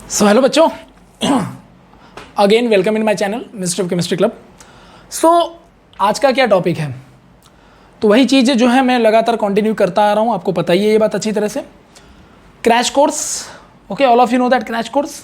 सो hello बच्चों, again welcome in my channel mister chemistry club. So आज का क्या टॉपिक है, तो वही चीज़ जो है मैं लगातार कंटिन्यू करता आ रहा हूँ, आपको पता ही है ये बात अच्छी तरह से। Crash course, okay, all of you know that crash course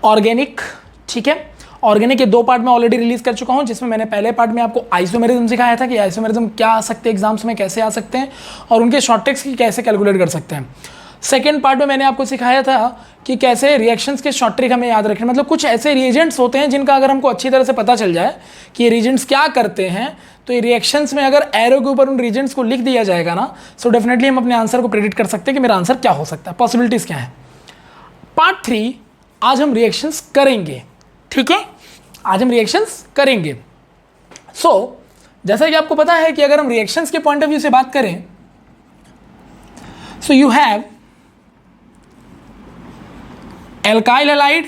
organic, ठीक है। ऑर्गेनिक के दो पार्ट में ऑलरेडी रिलीज कर चुका हूँ, जिसमें मैंने पहले पार्ट में आपको आइसोमेरिज्म सिखाया था कि आइसोमेरिज्म क्या आ सकते हैं एग्जाम्स में, कैसे आ सकते हैं और उनके शॉर्ट टेक्स की कैसे कैलकुलेट कर सकते हैं। सेकेंड पार्ट में मैंने आपको सिखाया था कि कैसे रिएक्शंस के शॉर्ट ट्रिक हमें याद रखने, मतलब कुछ ऐसे रिएजेंट्स होते हैं जिनका अगर हमको अच्छी तरह से पता चल जाए कि ये रिएजेंट्स क्या करते हैं, तो ये रिएक्शंस में अगर एरो के ऊपर उन रिएजेंट्स को लिख दिया जाएगा ना, सो डेफिनेटली हम अपने आंसर को प्रेडिक्ट कर सकते हैं कि मेरा आंसर क्या हो सकता है, पॉसिबिलिटीज़ क्या है। पार्ट 3 आज हम रिएक्शंस करेंगे, ठीक है, आज हम रिएक्शंस करेंगे। सो जैसा कि आपको पता है कि अगर हम रिएक्शंस के पॉइंट ऑफ व्यू से बात करें, so you have alkyl halide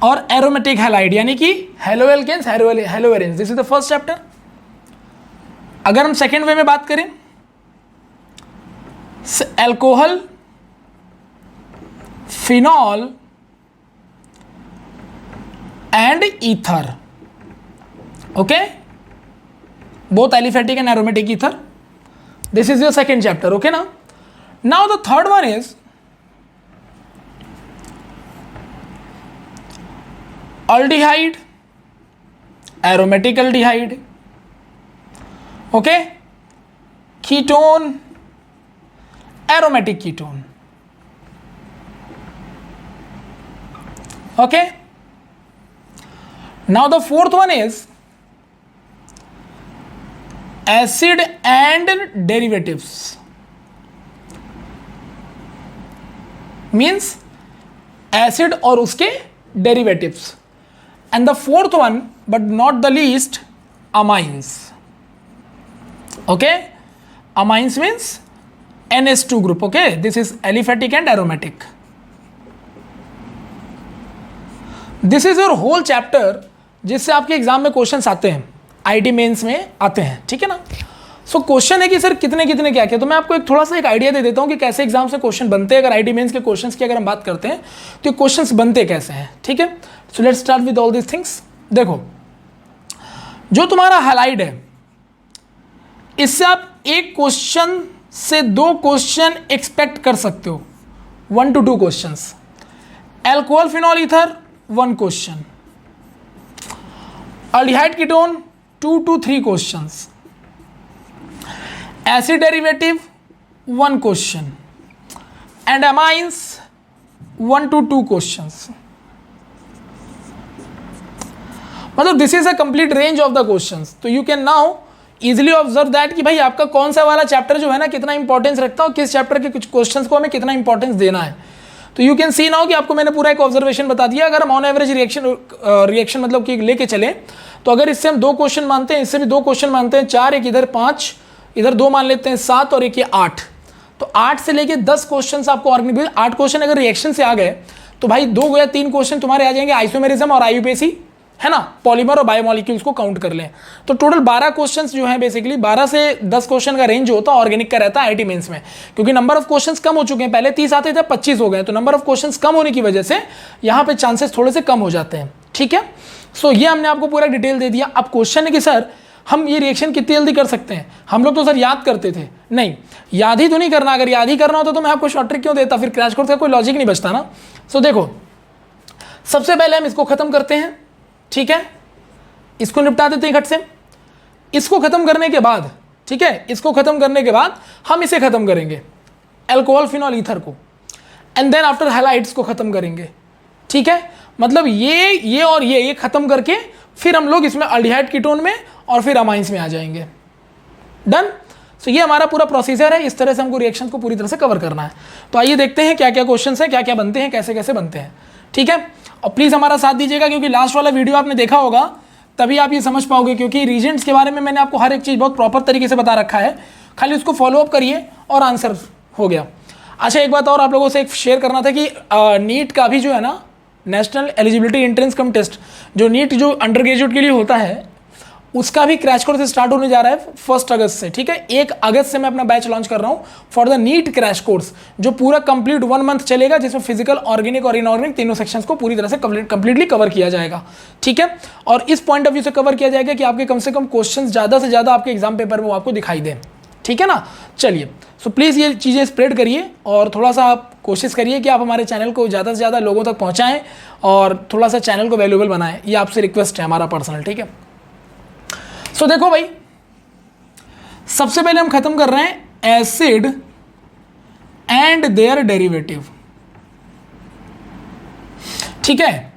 और एरोमेटिक हैलाइड, यानी कि halo alkanes, halo arenes. This is the first chapter. अगर हम सेकेंड वे में बात करें, alcohol, phenol and ether, okay, both aliphatic and aromatic ether. This is your second chapter, okay ना। Now the third one is aldehyde, aromatic aldehyde, okay, ketone, aromatic ketone, okay. Now the fourth one is acid and derivatives, means acid और उसके derivatives. And the fourth one, but not the least, amines. Okay, amines means NH2 group. Okay, this is aliphatic and aromatic. This is your whole chapter, जिससे आपके exam में questions आते हैं, IT mains में आते हैं, ठीक है ना। सो क्वेश्चन है कि सर कितने कितने क्या क्या, तो मैं आपको एक थोड़ा सा एक आइडिया दे देता हूँ कि कैसे एग्जाम से क्वेश्चन बनते हैं। अगर आईटी मेंस के क्वेश्चंस की अगर हम बात करते हैं तो ये क्वेश्चंस बनते कैसे हैं, ठीक है। So let's start with all this things. देखो, जो तुम्हारा हैलाइड है, इससे आप एक क्वेश्चन से 2 क्वेश्चन एक्सपेक्ट कर सकते हो, 1 to 2 questions. Alcohol phenol ether 1 question, aldehyde ketone 2 to 3 questions, acid derivative 1 question, and amines 1 to 2 questions. मतलब this is a complete range of the questions. तो you can now easily observe that कि भाई आपका कौन सा वाला chapter जो है ना कितना इंपॉर्टेंस रखता है और किस चैप्टर के कुछ क्वेश्चंस को हमें कितना इंपॉर्टेंस देना है। तो यू कैन सी नाउ कि आपको मैंने पूरा एक ऑब्जर्वेशन बता दिया। अगर हम ऑन एवरेज रिएक्शन मतलब कि लेके चले, तो अगर इससे हम 2 क्वेश्चन मानते हैं, इससे भी 2 क्वेश्चन मानते हैं, 4, एक इधर 5, इधर 2 मान लेते हैं 7 और एक ये 8, तो 8 से लेके 10 क्वेश्चन आपको ऑर्गेनिक, 8 क्वेश्चन अगर रिएक्शन से आ गए तो भाई 2 या 3 क्वेश्चन तुम्हारे आ जाएंगे आइसोमेरिज्म और आईयूपीएसी, है ना, पॉलीमर और बायोमोलिक्यूल्स को काउंट कर लें तो टोटल 12 क्वेश्चंस जो हैं, बेसिकली 12 से 10 क्वेश्चन का रेंज जो होता है ऑर्गेनिक का रहता है आईटी मेंस में, क्योंकि नंबर ऑफ क्वेश्चंस कम हो चुके हैं। पहले 30 आते थे, 25 हो गए, तो नंबर ऑफ क्वेश्चंस कम होने की वजह से यहाँ पे चांसेस थोड़े से कम हो जाते हैं, ठीक है। सो ये हमने आपको पूरा डिटेल दे दिया। अब क्वेश्चन है कि सर हम ये रिएक्शन कितनी जल्दी कर सकते हैं। हम लोग तो सर याद करते थे, नहीं, याद ही तो नहीं करना। अगर याद ही करना होता तो मैं आपको शॉर्ट ट्रिक क्यों देता, फिर क्रैश कोर्स का कोई लॉजिक नहीं बचता ना। सो देखो, सबसे पहले हम इसको खत्म करते हैं, ठीक है, इसको निपटा देते हैं घट से। इसको खत्म करने के बाद, ठीक है, इसको खत्म करने के बाद हम इसे खत्म करेंगे, एल्कोहल फिनॉल ईथर को, एंड देन आफ्टर हैलाइड्स को खत्म करेंगे, ठीक है। मतलब ये और ये खत्म करके फिर हम लोग इसमें अल्डिहाइड कीटोन में और फिर अमाइंस में आ जाएंगे। डन। सो ये हमारा पूरा प्रोसीजर है, इस तरह से हमको रिएक्शन को पूरी तरह से कवर करना है। तो आइए देखते हैं क्या क्या क्वेश्चंस हैं, क्या क्या बनते हैं, कैसे कैसे बनते हैं, ठीक है। और प्लीज़ हमारा साथ दीजिएगा, क्योंकि लास्ट वाला वीडियो आपने देखा होगा तभी आप ये समझ पाओगे, क्योंकि रीजेंट्स के बारे में मैंने आपको हर एक चीज़ बहुत प्रॉपर तरीके से बता रखा है, खाली उसको फॉलोअप करिए और आंसर हो गया। अच्छा, एक बात और आप लोगों से एक शेयर करना था कि नीट का भी जो है ना, नेशनल एलिजिबिलिटी एंट्रेंस कम टेस्ट, जो नीट जो अंडर ग्रेजुएट के लिए होता है, उसका भी क्रैश कोर्स स्टार्ट होने जा रहा है 1 अगस्त से, ठीक है। 1 अगस्त से मैं अपना बैच लॉन्च कर रहा हूँ for the NEET crash course, जो पूरा कंप्लीट 1 मंथ चलेगा, जिसमें फिजिकल, ऑर्गेनिक और इनऑर्गेनिक तीनों सेक्शंस को पूरी तरह से कंप्लीटली कवर किया जाएगा, ठीक है। और इस पॉइंट ऑफ व्यू से कवर किया जाएगा कि आपके कम से कम क्वेश्चन ज़्यादा से ज़्यादा आपके एग्जाम पेपर में वो आपको दिखाई दें, ठीक है ना। चलिए, सो प्लीज़ ये चीज़ें स्प्रेड करिए और थोड़ा सा आप कोशिश करिए कि आप हमारे चैनल को ज़्यादा से ज़्यादा लोगों तक पहुँचाएँ और थोड़ा सा चैनल को वैल्यूएबल बनाएं। ये आपसे रिक्वेस्ट है हमारा पर्सनल, ठीक है। सो देखो भाई, सबसे पहले हम खत्म कर रहे हैं एसिड एंड देयर डेरिवेटिव, ठीक है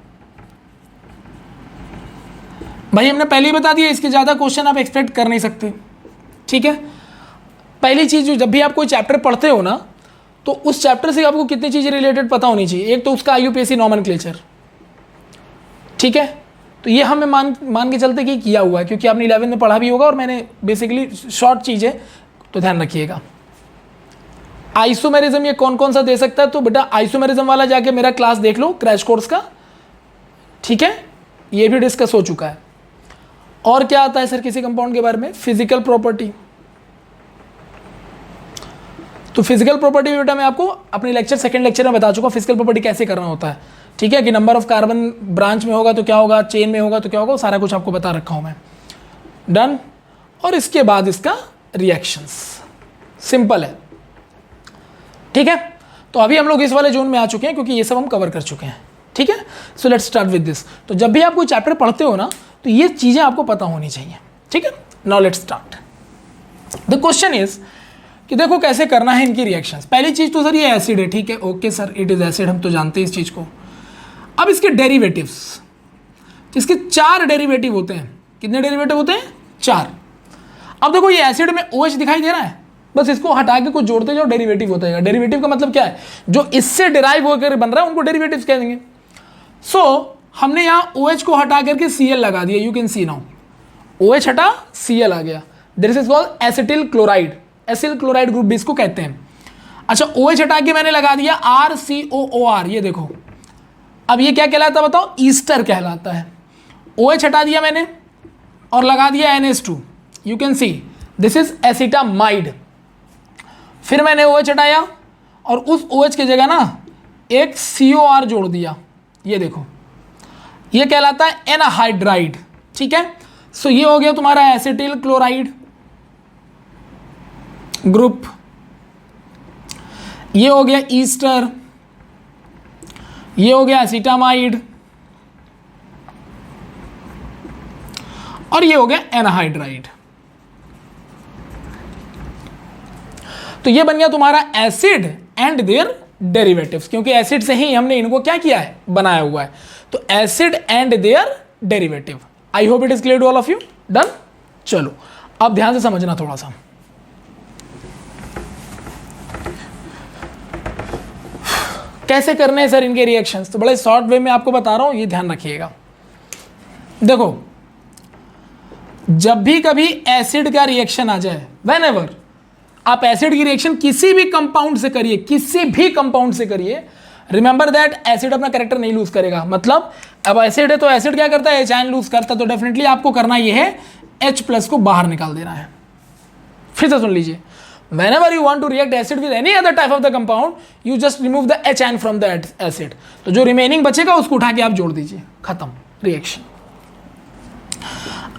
भाई। हमने पहले ही बता दिया, इसके ज़्यादा क्वेश्चन आप एक्सपेक्ट कर नहीं सकते, ठीक है। पहली चीज़, जो जब भी आप कोई चैप्टर पढ़ते हो ना, तो उस चैप्टर से आपको कितनी चीज़ें रिलेटेड पता होनी चाहिए। एक तो उसका IUPAC नॉमेनक्लेचर, ठीक है। तो ये हमें मान के चलते कि किया हुआ है, क्योंकि आपने 11th में पढ़ा भी होगा और मैंने बेसिकली शॉर्ट चीज़ें, तो ध्यान रखिएगा। आइसोमेरिज्म ये कौन कौन सा दे सकता है, तो बेटा आइसोमेरिज्म वाला जाके मेरा क्लास देख लो क्रैश कोर्स का, ठीक है। ये भी डिस्कस हो चुका है। और क्या आता है सर किसी कंपाउंड के बारे में, फिजिकल प्रॉपर्टी। तो फिजिकल प्रॉपर्टी बेटा मैं आपको अपने लेक्चर, सेकंड लेक्चर में बता चुका, फिजिकल प्रॉपर्टी कैसे करना होता है, ठीक है। कि नंबर ऑफ कार्बन ब्रांच में होगा तो क्या होगा, चेन में होगा तो क्या होगा, सारा कुछ आपको बता रखा हूं मैं, डन। और इसके बाद इसका रिएक्शंस, सिंपल है, ठीक है। तो अभी हम लोग इस वाले जोन में आ चुके हैं, क्योंकि ये सब हम कवर कर चुके हैं, ठीक है। So let's start with this. तो जब भी आप कोई चैप्टर पढ़ते हो ना, तो ये चीज़ें आपको पता होनी चाहिए, ठीक है। Now let's start. The question is कि देखो कैसे करना है इनकी रिएक्शंस। पहली चीज़ तो सर ये एसिड है, ठीक है, okay sir, it is acid, हम तो जानते हैं इस चीज़ को। अब इसके डेरिवेटिव्स, इसके 4 डेरिवेटिव होते हैं। कितने डेरिवेटिव होते हैं, 4। अब देखो ये एसिड में OH दिखाई दे रहा है, बस इसको हटा के कुछ जोड़ते जाओ, डेरिवेटिव होता है। डेरिवेटिव का मतलब क्या है, जो इससे डिराइव होकर बन रहा है उनको डेरिवेटिव्स कह देंगे। सो हमने यहाँ OH को हटा करके Cl लगा दिया, you can see now, OH हटा Cl आ गया, this is called acetyl chloride. Acyl chloride group भी इसको कहते हैं। अच्छा, OH हटा के मैंने लगा दिया RCOOR, ये देखो। अब ये क्या कहलाता है बताओ, ईस्टर कहलाता है। OH हटा दिया मैंने और लगा दिया NH2, you can see this is acetamide. फिर मैंने OH हटाया और उस OH की जगह ना एक COR जोड़ दिया, ये देखो, ये कहलाता है एनहाइड्राइड, ठीक है। सो ये हो गया तुम्हारा एसिटिल क्लोराइड ग्रुप, ये हो गया ईस्टर, ये हो गया एसिटामाइड, और ये हो गया एनहाइड्राइड। तो ये बन गया तुम्हारा एसिड एंड देयर डेरिवेटिव्स, क्योंकि एसिड से ही हमने इनको क्या किया है, बनाया हुआ है। तो acid and their derivative. I hope it is clear to all of you, done. चलो अब ध्यान से समझना थोड़ा सा। कैसे करने हैं सर इनके रिएक्शंस, तो बड़े शॉर्ट वे में आपको बता रहा हूं, ये ध्यान रखिएगा। देखो, जब भी कभी एसिड का रिएक्शन आ जाए, व्हेनेवर आप एसिड की रिएक्शन किसी भी कंपाउंड से करिए, किसी भी कंपाउंड से करिए, रिमेंबर दैट एसिड अपना कैरेक्टर नहीं लूज करेगा। मतलब अब एसिड है तो एसिड क्या करता है, एच लूज करता है, तो डेफिनेटली आपको करना यह है H+ को बाहर निकाल देना है। फिर से सुन लीजिए, whenever you want to react acid with any other type of the compound, you just remove the HN from the acid। तो जो रिमेनिंग बचेगा उसको उठा के आप जोड़ दीजिए, खत्म रिएक्शन।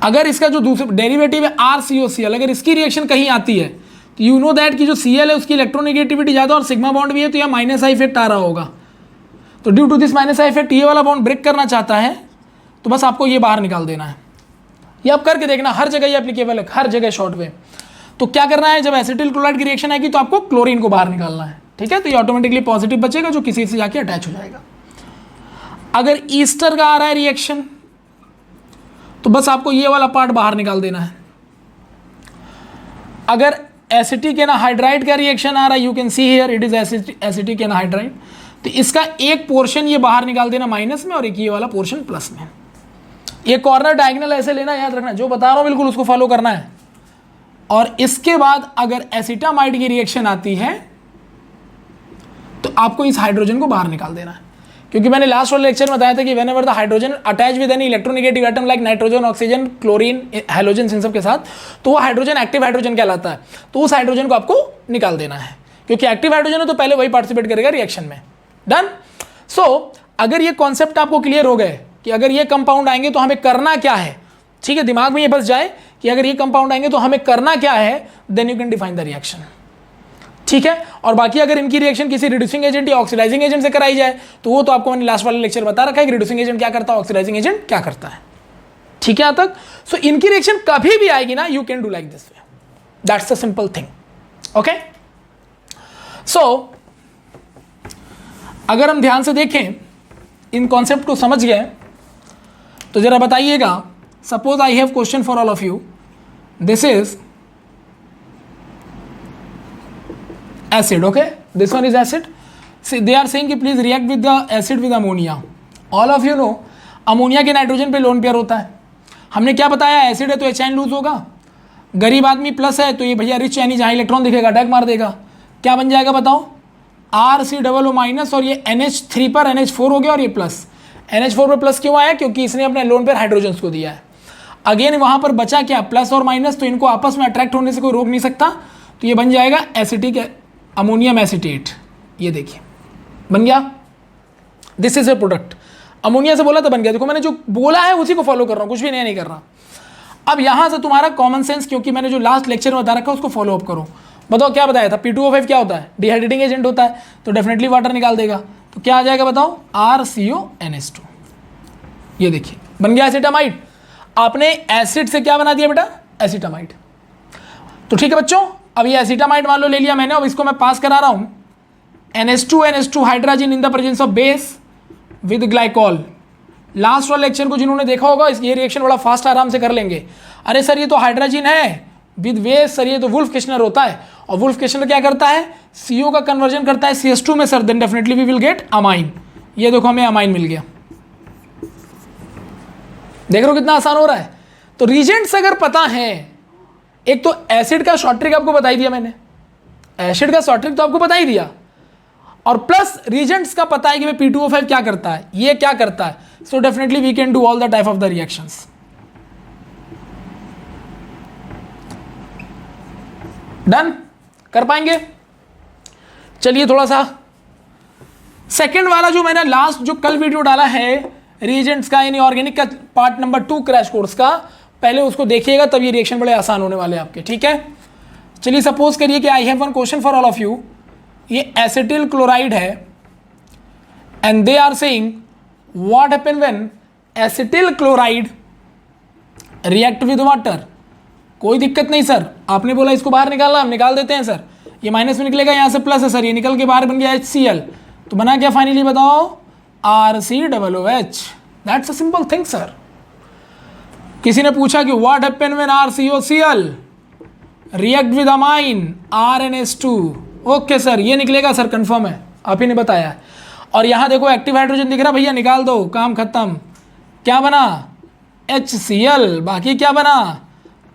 अगर इसका जो दूसरा डेरिवेटिव है RCOCl, अगर इसकी रिएक्शन कहीं आती है तो यू नो दैट कि जो Cl है उसकी इलेक्ट्रोनेगेटिविटी ज़्यादा और सिग्मा बॉन्ड भी है, तो यह -I इफेक्ट आ रहा होगा। तो due to this -I effect ये वाला बॉन्ड ब्रेक करना चाहता है, तो बस आपको ये बाहर निकाल देना है। ये आप करके देखना, हर जगह ये एप्लीकेबल है, हर जगह शॉर्ट वे। तो क्या करना है, जब एसिटिल क्लोराइड की रिएक्शन आएगी तो आपको क्लोरीन को बाहर निकालना है, ठीक है। तो ये ऑटोमेटिकली पॉजिटिव बचेगा जो किसी से जाके अटैच हो जाएगा। अगर ईस्टर का आ रहा है रिएक्शन, तो बस आपको ये वाला पार्ट बाहर निकाल देना है। अगर एसिटिक एनहाइड्राइड का रिएक्शन आ रहा है, you can see here it is acetic anhydride, तो इसका एक पोर्शन ये बाहर निकाल देना माइनस में और एक ये वाला पोर्शन प्लस में। ये कॉर्नर डायगोनल ऐसे लेना, याद रखना, जो बता रहा हूँ बिल्कुल उसको फॉलो करना है। और इसके बाद अगर एसिटामाइड की रिएक्शन आती है तो आपको इस हाइड्रोजन को बाहर निकाल देना है। क्योंकि मैंने लास्ट वाले लेक्चर में बताया था कि whenever the hydrogen attach with any electronegative atom like nitrogen, oxygen, chlorine, halogen, इन सब के साथ, तो वो हाइड्रोजन एक्टिव हाइड्रोजन कहलाता है। तो उस हाइड्रोजन को आपको निकाल देना है, क्योंकि एक्टिव हाइड्रोजन है तो पहले वही पार्टिसिपेट करेगा रिएक्शन में। डन। सो अगर ये कॉन्सेप्ट आपको क्लियर हो गए कि अगर ये कंपाउंड आएंगे तो हमें करना क्या है, ठीक है, दिमाग में ये बस जाए कि अगर ये कंपाउंड आएंगे तो हमें करना क्या है, then you can define the reaction, ठीक है। और बाकी अगर इनकी रिएक्शन किसी रिड्यूसिंग एजेंट या ऑक्सीडाइजिंग एजेंट से कराई जाए तो वो तो आपको मैंने लास्ट वाले लेक्चर बता रखा है कि रिड्यूसिंग एजेंट क्या करता है, ऑक्सीडाइजिंग एजेंट क्या करता है, ठीक है यहाँ तक। सो इनकी रिएक्शन कभी भी आएगी ना, you can do like this way, that's the simple thing, okay. So अगर हम ध्यान से देखें, इन कॉन्सेप्ट को समझ गए तो जरा बताइएगा, suppose I have question for all of you, this is acid, okay, this one is acid. See, they are saying कि please react with the acid with ammonia. All of you know ammonia के nitrogen पे lone pair होता है। हमने क्या बताया, acid है तो एच आयन लूज होगा, गरीब आदमी प्लस है तो ये भैया रिच यानी जहाँ इलेक्ट्रॉन दिखेगा अटैक मार देगा, क्या बन जाएगा बताओ, RCOO माइनस, और ये NH3 पर NH4 हो गया और ये प्लस। NH4 पर प्लस क्यों आया, क्योंकि इसने अपने लोन पेयर हाइड्रोजन्स को दिया है। अगेन वहाँ पर बचा क्या, प्लस और माइनस, तो इनको आपस में अट्रैक्ट होने से कोई रोक नहीं सकता, तो ये बन जाएगा एसिटिक अमोनियम एसिटेट। ये देखिए बन गया, this is a product. Ammonia से बोला तो बन गया, देखो मैंने जो बोला है उसी को फॉलो कर रहा हूँ, कुछ भी नया नहीं कर रहा। अब यहाँ से तुम्हारा कॉमन सेंस, क्योंकि मैंने जो लास्ट लेक्चर में बता रखा है उसको फॉलो अप करो। बताओ क्या बताया था, P2O5 क्या होता है, डिहाइड्रेटिंग एजेंट होता है, तो डेफिनेटली वाटर निकाल देगा, तो क्या आ जाएगा बताओ, RCONH2। ये देखिए बन गया एसिटामाइड। आपने एसिड से क्या बना दिया बेटा, एसिटामाइड। तो ठीक है बच्चों, अब ये एसिटामाइड मान लो ले लिया मैंने, अब इसको मैं पास करा रहा हूँ NH2 hydrogen in the presence of base with glycol. Last वाला लेक्चर को जिन्होंने देखा होगा, ये रिएक्शन बड़ा फास्ट आराम से कर लेंगे। अरे सर ये तो हाइड्रोजन है विद बेस, सर ये तो वुल्फ किशनर होता है, और वुल्फ किशनर क्या करता है, CO का कन्वर्जन करता है CH2 में sir, then definitely we will get amine. ये देखो हमें अमाइन मिल गया, देख रहे हो कितना आसान हो रहा है। तो रीजेंट्स अगर पता है, एक तो एसिड का शॉर्ट ट्रिक आपको बता ही दिया मैंने, एसिड का शॉर्ट ट्रिक तो आपको बता ही दिया, और प्लस रीजेंट्स का पता है कि P2O5 क्या करता है, ये क्या करता है, so definitely we can do all the type of the reactions. Done, कर पाएंगे। चलिए थोड़ा सा सेकंड वाला जो मैंने लास्ट जो कल वीडियो डाला है रिएजेंट्स का, यानी ऑर्गेनिक का पार्ट नंबर 2 क्रैश कोर्स का, पहले उसको देखिएगा, तब ये रिएक्शन बड़े आसान होने वाले हैं आपके, ठीक है। चलिए सपोज करिए कि I have one question for all of you, ये एसिटिल क्लोराइड है and they are saying what happen when acetyl chloride react with water. कोई दिक्कत नहीं सर, आपने बोला इसको बाहर निकालना, हम निकाल देते हैं सर। ये माइनस में निकलेगा, यहाँ से प्लस है सर, ये निकल के बाहर बन गया HCl, तो बना क्या फाइनली बताओ, RCOOH। That's a simple thing sir. किसी ने पूछा कि what happen when RCOCl react with amine RNH2, okay sir ये निकलेगा सर, कंफर्म है, आप ही ने बताया। और यहाँ देखो एक्टिव हाइड्रोजन दिख रहा भैया, निकाल दो, काम खत्म। क्या बना, HCl, बाकी क्या बना,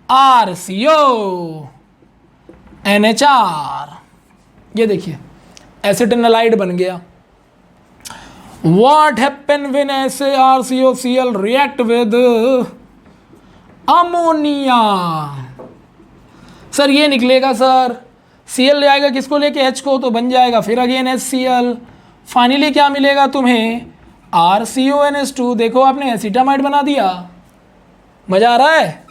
RCO NHR। ये देखिए एसिटिनलाइड बन गया। What happen when RCOCl react with ammonia, sir ये निकलेगा सर, Cl ले आएगा किसको लेके, H को, तो बन जाएगा फिर अगेन HCl। फाइनली क्या मिलेगा तुम्हें, RCONH2। देखो आपने एसिटामाइड बना दिया, मजा आ रहा है।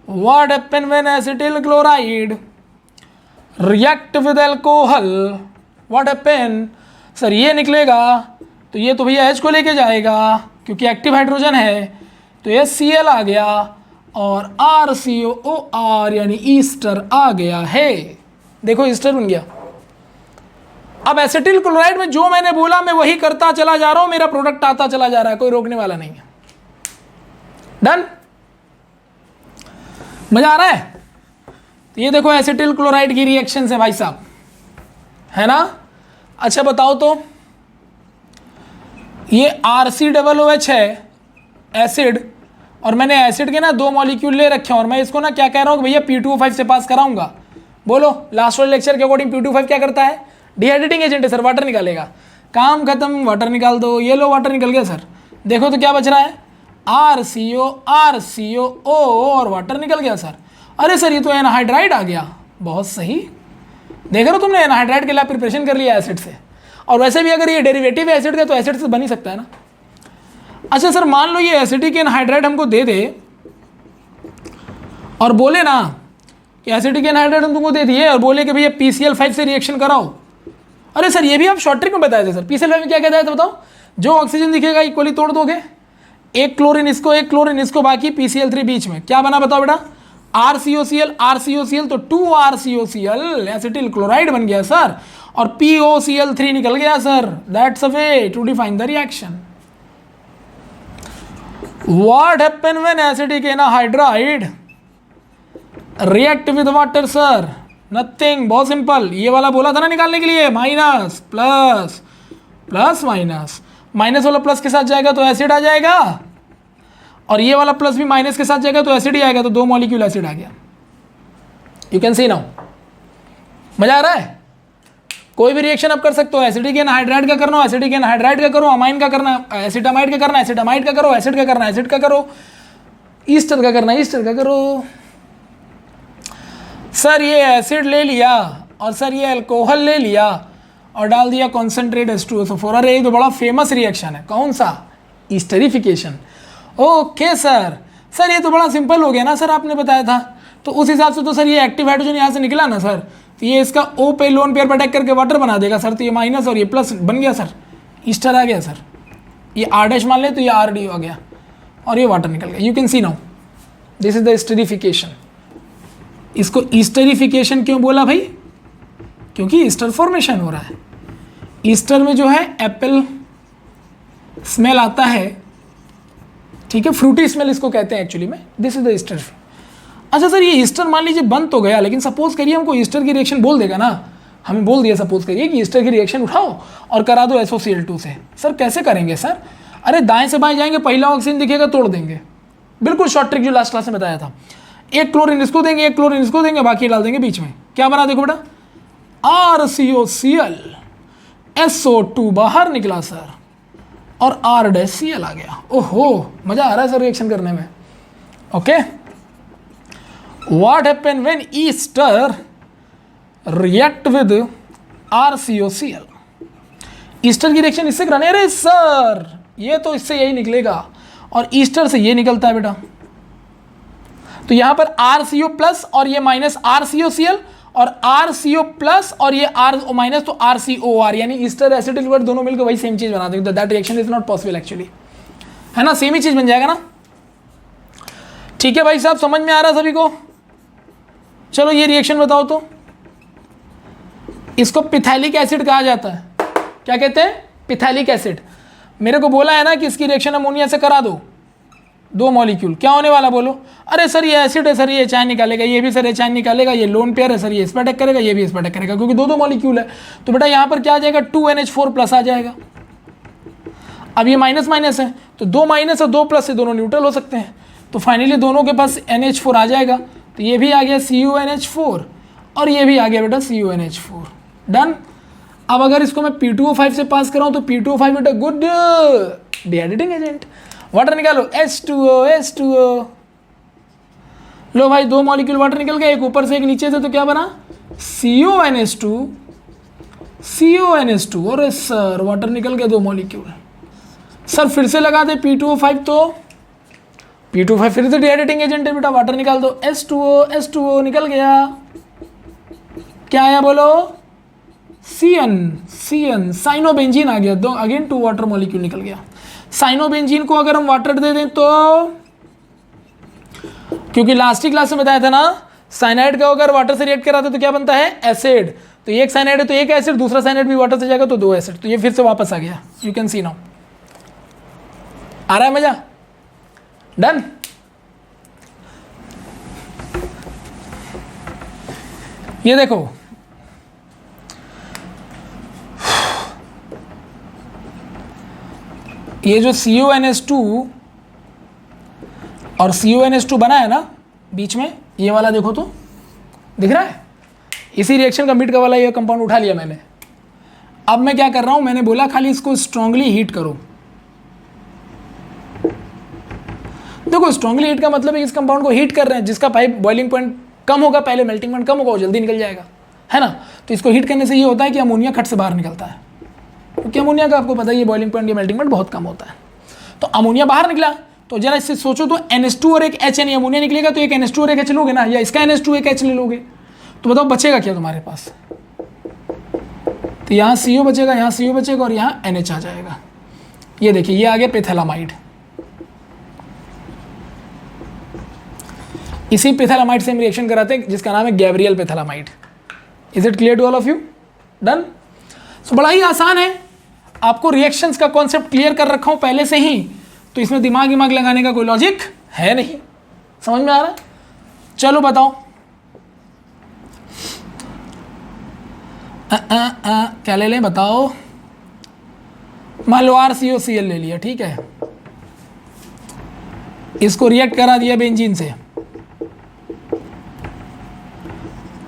What happen when acetyl chloride react with alcohol, what happen, sir ये निकलेगा, तो ये तो भैया H को लेके जाएगा क्योंकि एक्टिव हाइड्रोजन है, तो ये Cl आ गया और RCOOR यानी ईस्टर आ गया है। देखो ईस्टर बन गया। अब एसिटिल क्लोराइड में जो मैंने बोला मैं वही करता चला जा रहा हूं, मेरा प्रोडक्ट आता चला जा रहा है, कोई रोकने वाला नहीं है। डन, मजा आ रहा है। तो ये देखो एसिटिल क्लोराइड की रिएक्शन है भाई साहब, है ना। अच्छा बताओ तो ये RCOOH है एसिड, और मैंने एसिड के ना 2 मॉलिक्यूल ले रखे हैं, और मैं इसको ना क्या कह रहा हूँ भैया P2O5 से पास कराऊंगा। बोलो लास्ट वाले लेक्चर के अकॉर्डिंग P2O5 क्या करता है, डिहाइड्रेटिंग एजेंट है सर, वाटर निकालेगा। काम खत्म, वाटर निकाल दो। ये लो वाटर निकल गया सर। देखो तो क्या बच रहा है, RCO और वाटर निकल गया सर। अरे सर ये तो एनहाइड्राइड आ गया। बहुत सही, देख रहे हो तुमने, एनहाइड्राइड के लिए प्रिपरेशन कर लिया एसिड से। और वैसे भी अगर ये डेरिवेटिव है एसिड का तो एसिड से बन ही सकता है ना। अच्छा सर मान लो ये एसिडिक एनहाइड्राइड हमको दे दे और बोले ना कि एसिडिक एनहाइड्राइड हम तुमको दे दिए और बोले कि भैया PCl5 से रिएक्शन कराओ। अरे सर ये भी आप शॉर्ट ट्रिक में बताए थे सर। PCl5 में क्या कहता है तो बताओ, जो ऑक्सीजन दिखेगा इक्वली तोड़ दोगे, एक क्लोरीन इसको बाकी PCl3 बीच में, क्या बना बताओ बेटा, RCOCl तो 2RCOCl एसिटिल क्लोराइड बन गया सर, और POCl3 निकल गया sir. That's a way to define the reaction. What happen when acidic anhydride react with water sir? Nothing, बहुत सिंपल। ये वाला बोला था ना निकालने के लिए, minus plus plus minus, minus वाला प्लस के साथ जाएगा तो एसिड आ जाएगा, और ये वाला प्लस भी माइनस के साथ जाएगा तो एसिड ही आएगा, तो 2 मॉलिक्यूल एसिड आ गया। You can see now. मजा आ रहा है? कोई भी रिएक्शन आप कर सकते हो। एसिडिक एनहाइड्राइड का करना हो एसिडिक एनहाइड्राइड का करो, अमाइन का करना एसिटामाइड का करना एसिटामाइड का करो, एसिड का करना एसिड का करो, ईस्टर का करना ईस्टर का करो। सर ये एसिड ले लिया और सर ये अल्कोहल ले लिया और डाल दिया कॉन्सेंट्रेट H2SO4। अरे ये तो बड़ा फेमस रिएक्शन है, कौन सा? ईस्टरिफिकेशन। ओके सर, सर ये तो बड़ा सिंपल हो गया ना सर, आपने बताया था। तो उस हिसाब से तो सर ये एक्टिव हाइड्रोजन यहाँ से निकला ना सर, तो ये इसका O पे लोन पेयर पर अटैक करके वाटर बना देगा सर, तो ये माइनस और ये प्लस बन गया सर, ईस्टर आ गया सर। ये R' मान ले तो ये RD आ गया और ये वाटर निकल गया। You can see now this is the esterification. इसको ईस्टरिफिकेशन क्यों बोला भाई? क्योंकि ईस्टर फॉर्मेशन हो रहा है। ईस्टर में जो है एप्पल स्मेल आता है, ठीक है, फ्रूटी स्मेल इसको कहते हैं एक्चुअली में। This is the Easter. अच्छा सर ये ईस्टर मान लीजिए बन तो गया, लेकिन सपोज करिए हमको ईस्टर की रिएक्शन बोल देगा ना, हमें बोल दिया सपोज करिए कि ईस्टर की रिएक्शन उठाओ और करा दो SOCl2 से। सर कैसे करेंगे सर? अरे दाएं से बाएं जाएंगे, पहला ऑक्सीजन दिखेगा तोड़ देंगे, बिल्कुल शॉर्ट ट्रिक जो लास्ट क्लास में बताया था। एक क्लोरीन इसको देंगे, एक क्लोरीन इसको देंगे, बाकी डाल देंगे बीच में। क्या बना देखो बेटा, RCOCl SO2 बाहर निकला सर और R' आ गया। ओहो मजा आ रहा है सर रिएक्शन करने में। Okay, what happen when ester react with RCOCl? Easter की रिएक्शन इससे करानी है। अरे सर ये तो इससे यही निकलेगा और ईस्टर से ये निकलता है बेटा, तो यहां पर RCO प्लस और ये माइनस RCOCl और RCO प्लस और ये R माइनस तो RCOR, यानी ईस्टर एसिटिल क्लोराइड दोनों मिलकर वही सेम चीज बना देंगे। That reaction is not possible actually, है ना, सेम ही चीज बन जाएगा ना। ठीक है भाई साहब, समझ में आ रहा सभी को? चलो ये रिएक्शन बताओ तो। इसको पिथैलिक एसिड कहा जाता है। क्या कहते हैं? पिथैलिक एसिड। मेरे को बोला है ना कि इसकी रिएक्शन अमोनिया से करा दो, 2 मॉलिक्यूल, क्या होने वाला बोलो? अरे सर ये एसिड है सर, ये HI निकालेगा, ये भी सर HI निकालेगा, ये लोन पेयर है सर, ये इस पर अटैक करेगा, ये भी इस पर अटैक करेगा, क्योंकि 2 मॉलिक्यूल है। तो बेटा यहाँ पर क्या आ जाएगा, 2NH4 प्लस आ जाएगा। अब ये माइनस माइनस है तो 2 माइनस और 2 प्लस से दोनों न्यूट्रल हो सकते हैं, तो फाइनली दोनों के पास NH4 आ जाएगा। तो ये भी आ गया CuNH4 और ये भी आ गया बेटा CuNH4। डन। अब अगर इसको मैं P2O5 से पास कराऊँ तो P2O5 बेटा गुड डिहाइड्रेटिंग एजेंट। वाटर निकालो, H2O। लो भाई 2 मॉलिक्यूल वाटर निकल गए, एक ऊपर से एक नीचे से, तो क्या बना CuNH2 और सर वाटर निकल गए 2 मॉलिक्यूल। सर फिर से लगा दे P2O5, तो P2O5 फिर से डिहाइड्रेटिंग एजेंट है बेटा, वाटर निकाल दो, H2O निकल गया। क्या आया बोलो? CN साइनोबेंजीन आ गया, 2 अगेन 2 वाटर मॉलिक्यूल निकल गया। साइनोबेंजीन को अगर हम वाटर दे दें तो, क्योंकि लास्ट ही क्लास में बताया था ना, साइनाइड का अगर वाटर से रिएक्ट कराते तो क्या बनता है? एसिड। तो एक साइनाइड है तो एक एसिड, दूसरा साइनाइड भी वाटर से जाएगा तो 2 एसिड। तो ये फिर से वापस आ गया। You can see now. आ रहा है मजा? डन। ये देखो ये जो CuNH2 और CuNH2 बना है ना बीच में, ये वाला देखो तो दिख रहा है, इसी रिएक्शन का मिड का वाला ये कंपाउंड उठा लिया मैंने। अब मैं क्या कर रहा हूं, मैंने बोला खाली इसको स्ट्रांगली हीट करो। देखो स्ट्रांगली हीट का मतलब है इस कंपाउंड को हीट कर रहे हैं, जिसका पाइप बॉइलिंग पॉइंट कम होगा, पहले मेल्टिंग पॉइंट कम होगा, वो जल्दी निकल जाएगा, है ना। तो इसको हीट करने से ये होता है कि अमोनिया खट से बाहर निकलता है, क्योंकि अमोनिया का आपको पता है ये बॉइलिंग पॉइंट या मेल्टिंग पॉइंट बहुत कम होता है। तो अमोनिया बाहर निकला, तो जरा इससे सोचो तो NH2 और एक H, यानी अमोनिया निकलेगा तो एक NH2 और एक H लोगे ना, या इसका NH2 एक H ले लोगे, तो बताओ बचेगा क्या तुम्हारे पास। तो यहाँ CO बचेगा, यहाँ CO बचेगा और यहाँ NH आ जाएगा। ये देखिए ये आ गया पेथैलामाइड। इसी पेथैलामाइड से हम रिएक्शन कराते हैं जिसका नाम है Gabriel phthalimide. Is it clear to all of you? Done. So बड़ा ही आसान है, आपको रिएक्शंस का कॉन्सेप्ट क्लियर कर रखा हूं पहले से ही, तो इसमें दिमाग लगाने का कोई लॉजिक है नहीं। समझ में आ रहा है? चलो बताओ क्या ले लें बताओ। मान लो RCOCl ले लिया, ठीक है, इसको रिएक्ट करा दिया बेंजीन से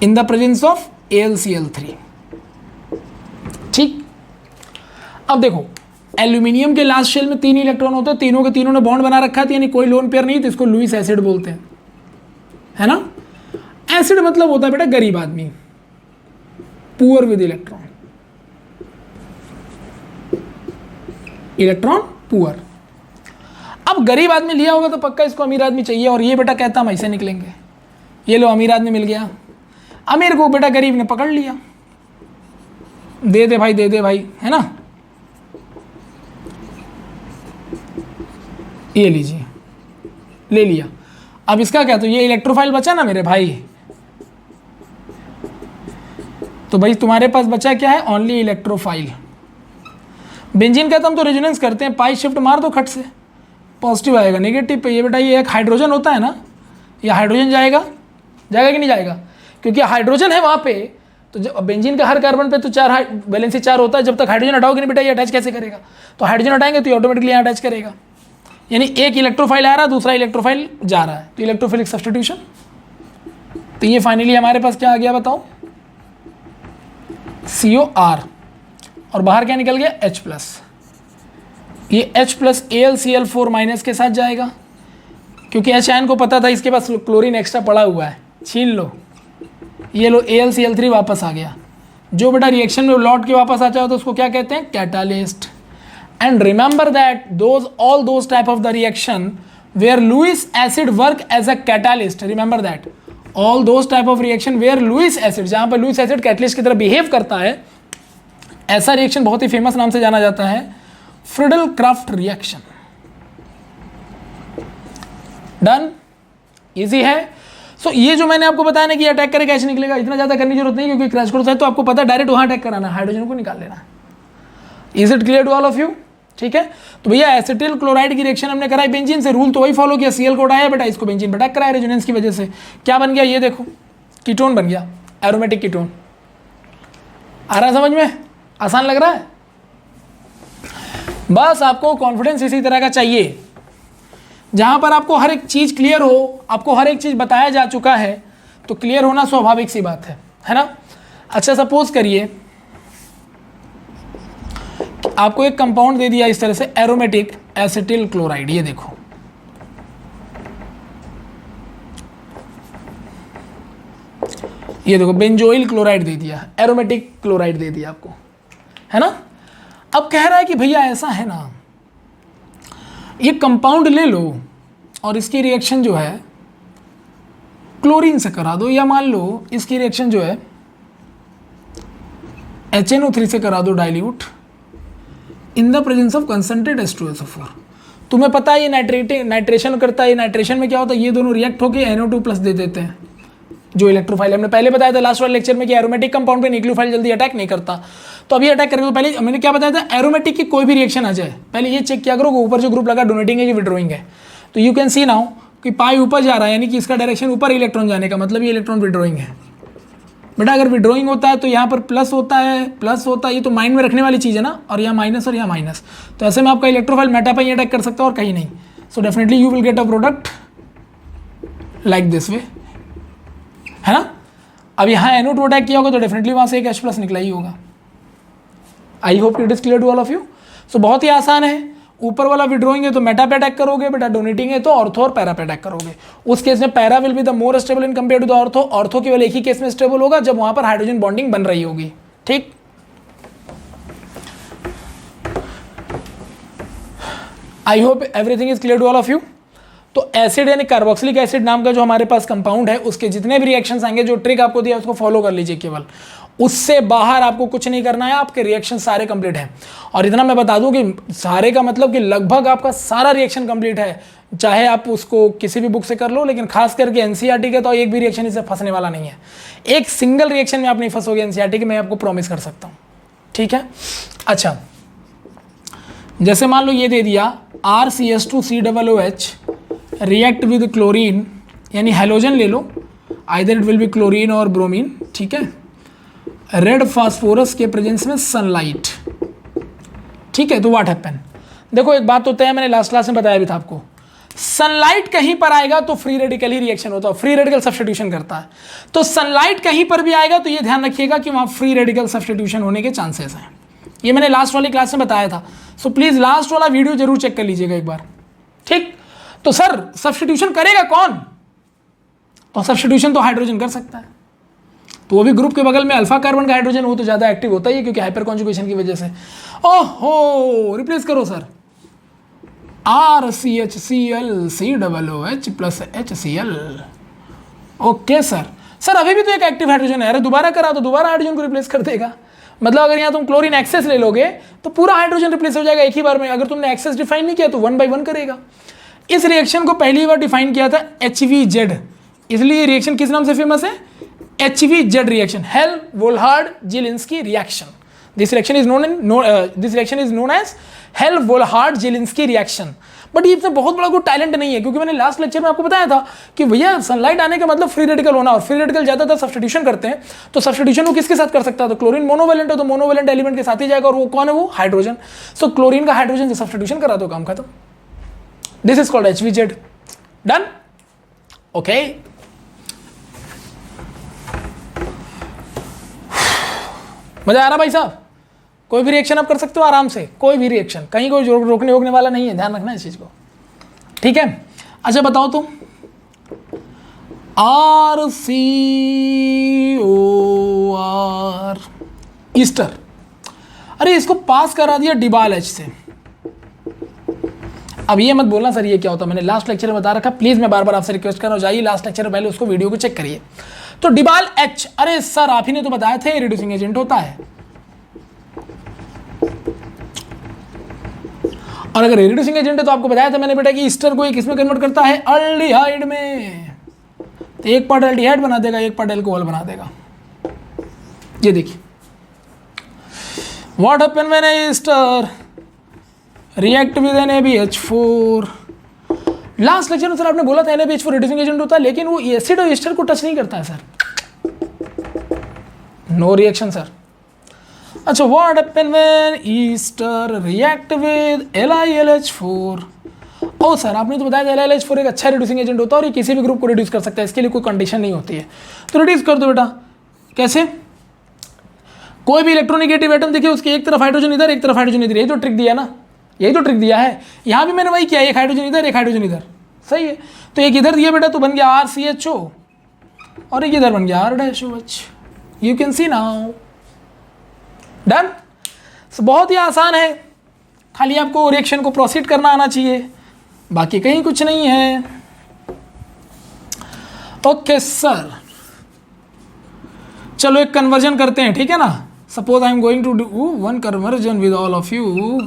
in the presence of AlCl3, ठीक। अब देखो एल्यूमिनियम के लास्ट शेल में 3 इलेक्ट्रॉन होते हैं, तीनों के तीनों ने बॉन्ड बना रखा है, यानी कोई लोन पेयर नहीं, तो इसको लुईस एसिड बोलते हैं, है ना। एसिड मतलब होता है बेटा गरीब आदमी, पुअर विद इलेक्ट्रॉन पुअर। अब गरीब आदमी लिया होगा तो पक्का इसको अमीर आदमी चाहिए, और ये बेटा कहता हम ऐसे निकलेंगे, ये लो अमीर आदमी मिल गया, अमीर को बेटा गरीब ने पकड़ लिया, दे दे भाई, दे दे भाई, है ना। ये लीजिए, ले लिया। अब इसका क्या, तो ये इलेक्ट्रोफाइल बचा ना मेरे भाई, तो भाई तुम्हारे पास बचा क्या है, ओनली इलेक्ट्रोफाइल। बेंजीन का तो हम तो रेजोनेंस करते हैं, पाई शिफ्ट मार दो खट से, पॉजिटिव आएगा, नेगेटिव पे ये बेटा ये एक हाइड्रोजन होता है ना, ये हाइड्रोजन जाएगा, जाएगा कि नहीं जाएगा, क्योंकि हाइड्रोजन है वहाँ पे। तो जब बेंजीन का हर कार्बन पे तो 4 वैलेंसी 4 होता है, जब तक हाइड्रोजन हटाओगे नहीं बेटा ये अटैच कैसे करेगा, तो हाइड्रोजन हटाएंगे तो ये ऑटोमेटिकली यहाँ अटैच करेगा, यानी एक इलेक्ट्रोफाइल आ रहा है, दूसरा इलेक्ट्रोफाइल जा रहा है, तो इलेक्ट्रोफिलिक सब्स्टिट्यूशन। तो ये फाइनली हमारे पास क्या आ गया बताओ, COR, और बाहर क्या निकल गया H+। ये H+ AlCl4- के साथ जाएगा, क्योंकि H आयन को पता था इसके पास क्लोरीन एक्स्ट्रा पड़ा हुआ है, छीन लो, ये लो AlCl3 वापस आ गया। जो बेटा रिएक्शन में लौट के वापस आ जाए तो उसको क्या कहते हैं, catalyst. And remember that all those type of the reaction where Lewis acid work as a catalyst, remember that all those type of reaction where Lewis acid, जहाँ पर Lewis acid कैटलिस्ट की तरह बिहेव करता है, ऐसा reaction बहुत ही famous नाम से जाना जाता है, Friedel Crafts reaction. Done, easy है। सो ये जो मैंने आपको बताया ना कि अटैक करे कैसे निकलेगा, इतना ज़्यादा करने की जरूरत नहीं, क्योंकि क्रैश कोर्स है तो आपको पता है डायरेक्ट वहाँ अटैक कराना, हाइड्रोजन को निकाल लेना। Is it clear to all of you? ठीक है, तो भैया एसिटिल क्लोराइड की रिएक्शन हमने कराई बेंजीन से, रूल तो वही फॉलो किया, Cl को उठाया बेटा, इसको बेंजीन पे अटैक कराया रेजोनेंस की वजह से, क्या बन गया ये देखो, कीटोन बन गया, एरोमेटिक कीटोन। आ रहा है समझ में? आसान लग रहा है? बस आपको कॉन्फिडेंस इसी तरह का चाहिए, जहां पर आपको हर एक चीज क्लियर हो, आपको हर एक चीज बताया जा चुका है, तो क्लियर होना स्वाभाविक सी बात है ना। अच्छा सपोज करिए आपको एक कंपाउंड दे दिया इस तरह से, एरोमेटिक एसिटिल क्लोराइड, ये देखो, ये देखो बेंजोइल क्लोराइड दे दिया, एरोमेटिक क्लोराइड दे दिया आपको, है ना। अब कह रहा है कि भैया ऐसा है ना, ये कंपाउंड ले लो और इसकी रिएक्शन जो है क्लोरीन से करा दो, या मान लो इसकी रिएक्शन जो है HNO3 से करा दो dilute in the presence of concentrate H2SO4। तुम्हें पता है ये नाइट्रेशन करता है, ये नाइट्रेशन में क्या होता है, ये दोनों रिएक्ट होकर NO2+ दे देते हैं, जो इलेक्ट्रोफाइल हमने पहले बताया था लास्ट वाले लेक्चर में कि एरोमेटिक कंपाउंड पे न्यूक्लियोफाइल जल्दी अटैक नहीं करता, तो अभी अटैक करेगा। तो पहले मैंने क्या बताया था, एरोमेटिक की कोई भी रिएक्शन आ जाए पहले ये चेक किया करो ऊपर जो ग्रुप लगा डोनेटिंग है कि विड्रॉइंग है। तो यू कैन सी नाउ कि पाई ऊपर जा रहा है, यानी कि इसका डायरेक्शन ऊपर इलेक्ट्रॉन जाने का मतलब ये इलेक्ट्रॉन विड्रॉइंग है। बेटा अगर विड्रॉइंग होता है तो यहाँ पर प्लस होता है, प्लस होता है, ये तो माइंड में रखने वाली चीज़ है ना, और यहाँ माइनस और यहाँ माइनस, तो ऐसे में आपका इलेक्ट्रोफाइल मेटा पर ही अटैक कर सकता है और कहीं नहीं। So definitely you will get a product like this वे, है ना। अब यहाँ NO2 अटैक किया होगा तो डेफिनेटली वहाँ से एक H+ निकला ही होगा, I hope it is clear to all of you. So बहुत ही आसान है, ऊपर वाला विड्रॉइंग है तो मेटा पे अटैक करोगे बेटा, डोनेटिंग है तो ऑर्थो और पैरा पे अटैक करोगे। उस केस में para will be the more stable in compare to the ortho, ortho केवल एक ही केस में स्टेबल होगा जब वहां पर हाइड्रोजन बॉन्डिंग बन रही होगी। ठीक, I hope everything is clear to all of you. तो एसिड यानी कार्बोक्सिलिक एसिड नाम का जो हमारे पास कंपाउंड है, उसके जितने भी रिएक्शंस आएंगे, जो ट्रिक आपको दिया उसको फॉलो कर लीजिए केवल, उससे बाहर आपको कुछ नहीं करना है, आपके रिएक्शन सारे कंप्लीट हैं। और इतना मैं बता दूं कि सारे का मतलब कि लगभग आपका सारा रिएक्शन कंप्लीट है, चाहे आप उसको किसी भी बुक से कर लो, लेकिन खास करके एनसीईआरटी के तो एक भी रिएक्शन इससे फंसने वाला नहीं है। एक सिंगल रिएक्शन में आप नहीं फंसोगे एनसीईआरटी के, मैं आपको प्रॉमिस कर सकता हूँ। ठीक है, अच्छा जैसे मान लो ये दे दिया RCH2COOH रिएक्ट विद क्लोरीन, यानी हेलोजन ले लो, either it will be chlorine और ब्रोमीन। ठीक है, रेड फास्फोरस के प्रेजेंस में सनलाइट। ठीक है, तो व्हाट हैपन, देखो एक बात तो तय है, मैंने लास्ट क्लास में बताया भी था आपको, सनलाइट कहीं पर आएगा तो फ्री रेडिकल ही रिएक्शन होता है, फ्री रेडिकल सब्स्टिट्यूशन करता है। तो सनलाइट कहीं पर भी आएगा तो ये ध्यान रखिएगा कि वहां फ्री रेडिकल सब्स्टिट्यूशन होने के चांसेस हैं। ये मैंने लास्ट वाली क्लास में बताया था, सो प्लीज लास्ट वाला वीडियो जरूर चेक कर लीजिएगा एक बार। ठीक, तो सर सब्स्टिट्यूशन करेगा कौन, तो सब्स्टिट्यूशन तो हाइड्रोजन कर सकता है, तो वो भी ग्रुप के बगल में अल्फा कार्बन का हाइड्रोजन हो तो ज़्यादा एक्टिव होता ही है, क्योंकि हाइपर कॉन्जुगेशन की वजह से। ओहो, रिप्लेस करो sir, RCHClCOOH plus HCl। Okay sir, sir अभी भी तो एक एक्टिव हाइड्रोजन है, अरे दोबारा करा तो दोबारा हाइड्रोजन को रिप्लेस कर देगा। मतलब अगर यहाँ तुम क्लोरीन एक्सेस ले लोगे तो पूरा हाइड्रोजन रिप्लेस हो जाएगा एक ही बार में। अगर तुमने एक्सेस डिफाइन नहीं किया तो 1 by 1 करेगा। इस रिएक्शन को पहली बार डिफाइन किया था HVZ, इसलिए ये रिएक्शन किस नाम से फेमस है, HVZ reaction, Hell Volhard Zelinsky reaction. This reaction is known as Hell Volhard Zelinsky reaction. But ये बहुत बड़ा कोई टैलेंट नहीं है, क्योंकि मैंने लास्ट लेक्चर में आपको बताया था कि भैया सनलाइट आने का मतलब फ्री रेडिकल होना, और फ्री रेडिकल ज्यादातर सब्स्टिट्यूशन करते हैं। तो सब्स्टिट्यूशन वो किसके साथ कर सकता है, तो क्लोरीन मोनोवेलेंट है तो मोनोवेलेंट एलिमेंट के साथ ही जाएगा, और वो कौन है, वो हाइड्रोजन। सो क्लोरीन का हाइड्रोजन से सब्स्टिट्यूशन करा तो काम खत्म। This is called HVZ। Done, okay. मजा आ रहा भाई साहब, कोई भी रिएक्शन आप कर सकते हो आराम से, कोई भी रिएक्शन, कहीं कोई रोकने वोकने वाला नहीं है, ध्यान रखना इस चीज को। ठीक है, अच्छा बताओ तुम, RCOR ईस्टर, अरे इसको पास करा दिया डिबाल H से। अब ये मत बोलना सर ये क्या होता है, मैंने लास्ट लेक्चर में बता रखा, प्लीज मैं बार बार आपसे रिक्वेस्ट कर रहा हूँ, जाइए लास्ट लेक्चर में पहले उसको वीडियो को चेक करिए। तो डिबाल H, अरे सर आप ही ने तो बताया थे रिड्यूसिंग एजेंट होता है, और अगर रिड्यूसिंग एजेंट है तो आपको बताया था मैंने बेटा कि ईस्टर को किसमें कन्वर्ट करता है, अल्डिहाइड में। तो एक पार्ट अल्डिहाइड बना देगा, एक पार्ट अल्कोहल बना देगा। ये देखिए, what happen when ester react with NaBH4। Last lecture में सर आपने बोला था NaBH4 रिड्यूसिंग एजेंट होता है, लेकिन वो एसिड और ईस्टर को टच नहीं करता है सर, नो रिएक्शन सर। अच्छा, what happen when ester react with LiLH4। Oh sir आपने तो बताया था LiLH4 एक अच्छा रिड्यूसिंग एजेंट होता है और ये किसी भी ग्रुप को रिड्यूस कर सकता है, इसके लिए कोई कंडीशन नहीं होती है। तो रिड्यूस कर दो बेटा, कैसे, कोई भी इलेक्ट्रोनेगेटिव एटम देखिए उसकी एक तरफ हाइड्रोजन इधर एक तरफ हाइड्रोजन इधर, यही तो ट्रिक दिया ना, यही तो ट्रिक दिया है। यहाँ भी मैंने वही किया, एक हाइड्रोजन इधर एक हाइड्रोजन इधर, सही है। तो एक इधर दिया बेटा तो बन गया RCHO, और एक इधर बन गया R-OH। You can see now, done. बहुत ही आसान है, खाली आपको रिएक्शन को प्रोसीड करना आना चाहिए, बाकी कहीं कुछ नहीं है। ओके सर, चलो एक कन्वर्जन करते हैं, ठीक है ना। Suppose I am going to do one conversion with all of you.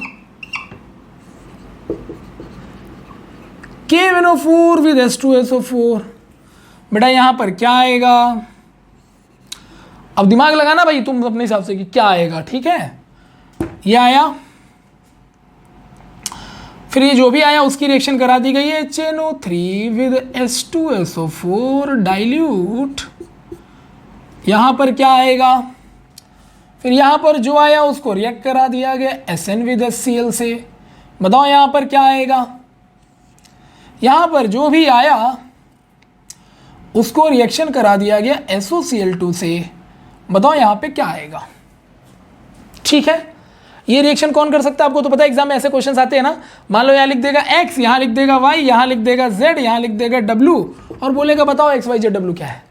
KMnO4 विद H2SO4, बेटा यहां पर क्या आएगा, अब दिमाग लगाना भाई तुम अपने हिसाब से कि क्या आएगा, ठीक है। ये आया, फिर ये जो भी आया उसकी रिएक्शन करा दी गई है, HNO3 विद H2SO4 डाइल्यूट। यहां पर क्या आएगा, फिर यहां पर जो आया उसको रिएक्ट करा दिया गया SN विद HCl से। बताओ यहां पर क्या आएगा, यहां पर जो भी आया उसको रिएक्शन करा दिया गया SOCl2 से। बताओ यहां पे क्या आएगा, ठीक है। ये रिएक्शन कौन कर सकता है आपको तो पता है, एग्जाम में ऐसे क्वेश्चन आते हैं ना, मान लो यहाँ लिख देगा x, यहाँ लिख देगा y, यहाँ लिख देगा z, यहाँ लिख देगा w और बोलेगा बताओ x y z w क्या है।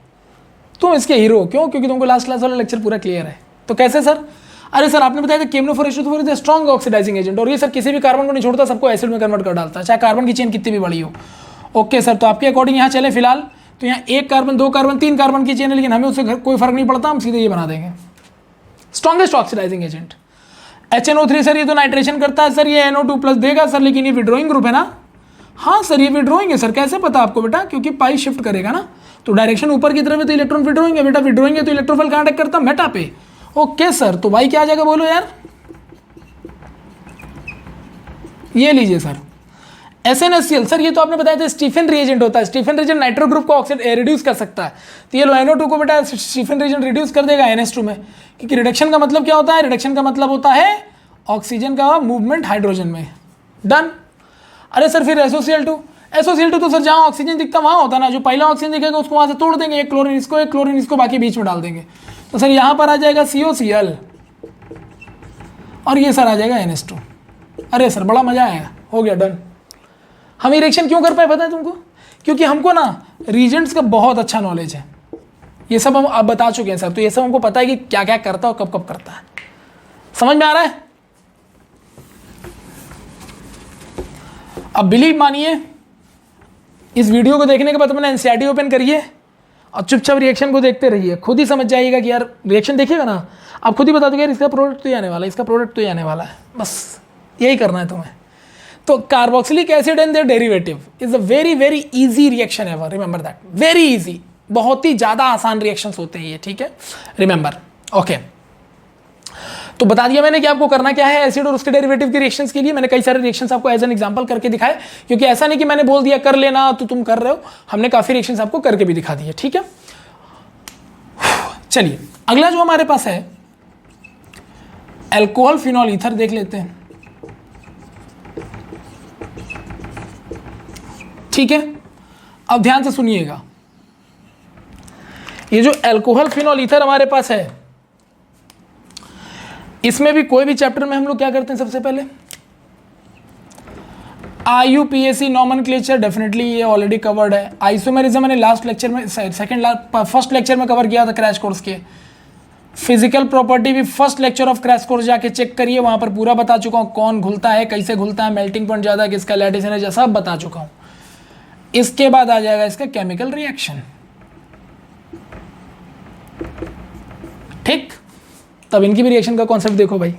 तुम इसके हीरो हो, क्यों? क्योंकि तुमको लास्ट क्लास वाला लेक्चर पूरा क्लियर है। तो कैसे सर? अरे सर आपने बताया था KMnO4H2 is strong oxidising agent, और ये सर किसी भी कार्बन को नहीं छोड़ता, सबको एसिड में कन्वर्ट कर डालता है, चाहे कार्बन की चेन कितनी भी बड़ी हो। ओके सर, तो आपके अकॉर्डिंग यहाँ चले फिलहाल तो यहाँ 1 कार्बन 2 कार्बन 3 कार्बन की चेन है, लेकिन हमें उससे कोई फर्क नहीं पड़ता, हम सीधे ये बना देंगे strongest oxidising agent. HNO3 sir ये तो नाइट्रेशन करता है सर, ये NO2+ देगा सर, लेकिन ये विड्रॉइंग ग्रुप है ना। हाँ सर ये विड्रॉइंग है सर, कैसे पता आपको बेटा? क्योंकि पाई शिफ्ट करेगा ना, तो डायरेक्शन ऊपर की तरफ है तो इलेक्ट्रॉन विड्रॉइंग है बेटा, विड्रॉइंग है तो इलेक्ट्रोफिल कहाँ अटैक करता है? मेटा पे। ओके सर, तो वाई क्या आ जाएगा बोलो यार? ये लीजिए सर SnHCl, सर ये तो आपने बताया था स्टीफन रिएजेंट होता है, स्टीफन रिएजेंट नाइट्रो ग्रुप को रिड्यूस कर सकता है, तो ये लो NO2 को बेटा स्टीफन रिएजेंट रिड्यूस कर देगा NH2 में, क्योंकि रिडक्शन का मतलब क्या होता है? रिडक्शन का मतलब होता है ऑक्सीजन का मूवमेंट हाइड्रोजन में। डन। अरे सर फिर SOCl2 तो सर जहाँ ऑक्सीजन दिखता वहाँ होता ना, जो पहला ऑक्सीजन दिखेगा उसको वहाँ से तोड़ देंगे, एक क्लोरीन इसको बाकी बीच में डाल देंगे, तो सर यहाँ पर आ जाएगा COCl और ये सर आ जाएगा NH2। अरे सर बड़ा मजा आएगा, हो गया डन। हम ये रिएक्शन क्यों कर पाए पता है तुमको? क्योंकि हमको ना रीजेंट्स का बहुत अच्छा नॉलेज है, ये सब हम अब बता चुके हैं सर, तो ये सब हमको पता है कि क्या क्या करता है और कब कब करता है। समझ में आ रहा है? अब बिलीव मानिए, इस वीडियो को देखने के बाद मैंने NCERT ओपन करिए और चुपचाप रिएक्शन को देखते रहिए, खुद ही समझ जाइएगा कि यार रिएक्शन देखिएगा ना आप खुद ही बता दोगे यार इसका प्रोडक्ट तो ये आने वाला है, इसका प्रोडक्ट तो ये आने वाला है, बस यही करना है तुम्हें। तो carboxylic acid and their derivative is a very very easy reaction ever, remember that, very easy, बहुत ही ज़्यादा आसान रिएक्शंस होते हैं ये, ठीक है, रिमेंबर। ओके, तो बता दिया मैंने कि आपको करना क्या है एसिड और उसके डेरिवेटिव के रिएक्शंस के लिए। मैंने कई सारे रिएक्शंस आपको एज एन एग्जांपल करके दिखाए, क्योंकि ऐसा नहीं कि मैंने बोल दिया कर लेना तो तुम कर रहे हो, हमने काफ़ी रिएक्शंस आपको करके भी दिखा दिए, ठीक है। चलिए अगला जो हमारे पास है अल्कोहल फिनॉल ईथर देख लेते हैं, ठीक है। अब ध्यान से सुनिएगा, ये जो अल्कोहल फिनॉल ईथर हमारे पास है, इसमें भी कोई भी चैप्टर में हम लोग क्या करते हैं, सबसे पहले IUPAC नॉमेनक्लेचर, डेफिनेटली ये ऑलरेडी कवर्ड है। आइसोमेरिज्म मैंने लास्ट लेक्चर में फर्स्ट लेक्चर में कवर किया था क्रैश कोर्स के। फिजिकल प्रॉपर्टी भी first lecture of crash course जाके चेक करिए, वहां पर पूरा बता चुका हूँ, कौन घुलता है, कैसे घुलता है, मेल्टिंग पॉइंट ज़्यादा किसका, लैटिस एनर्जी, सब बता चुका हूँ। इसके बाद आ जाएगा इसका केमिकल रिएक्शन, ठीक। तब इनकी भी रिएक्शन का कॉन्सेप्ट देखो भाई।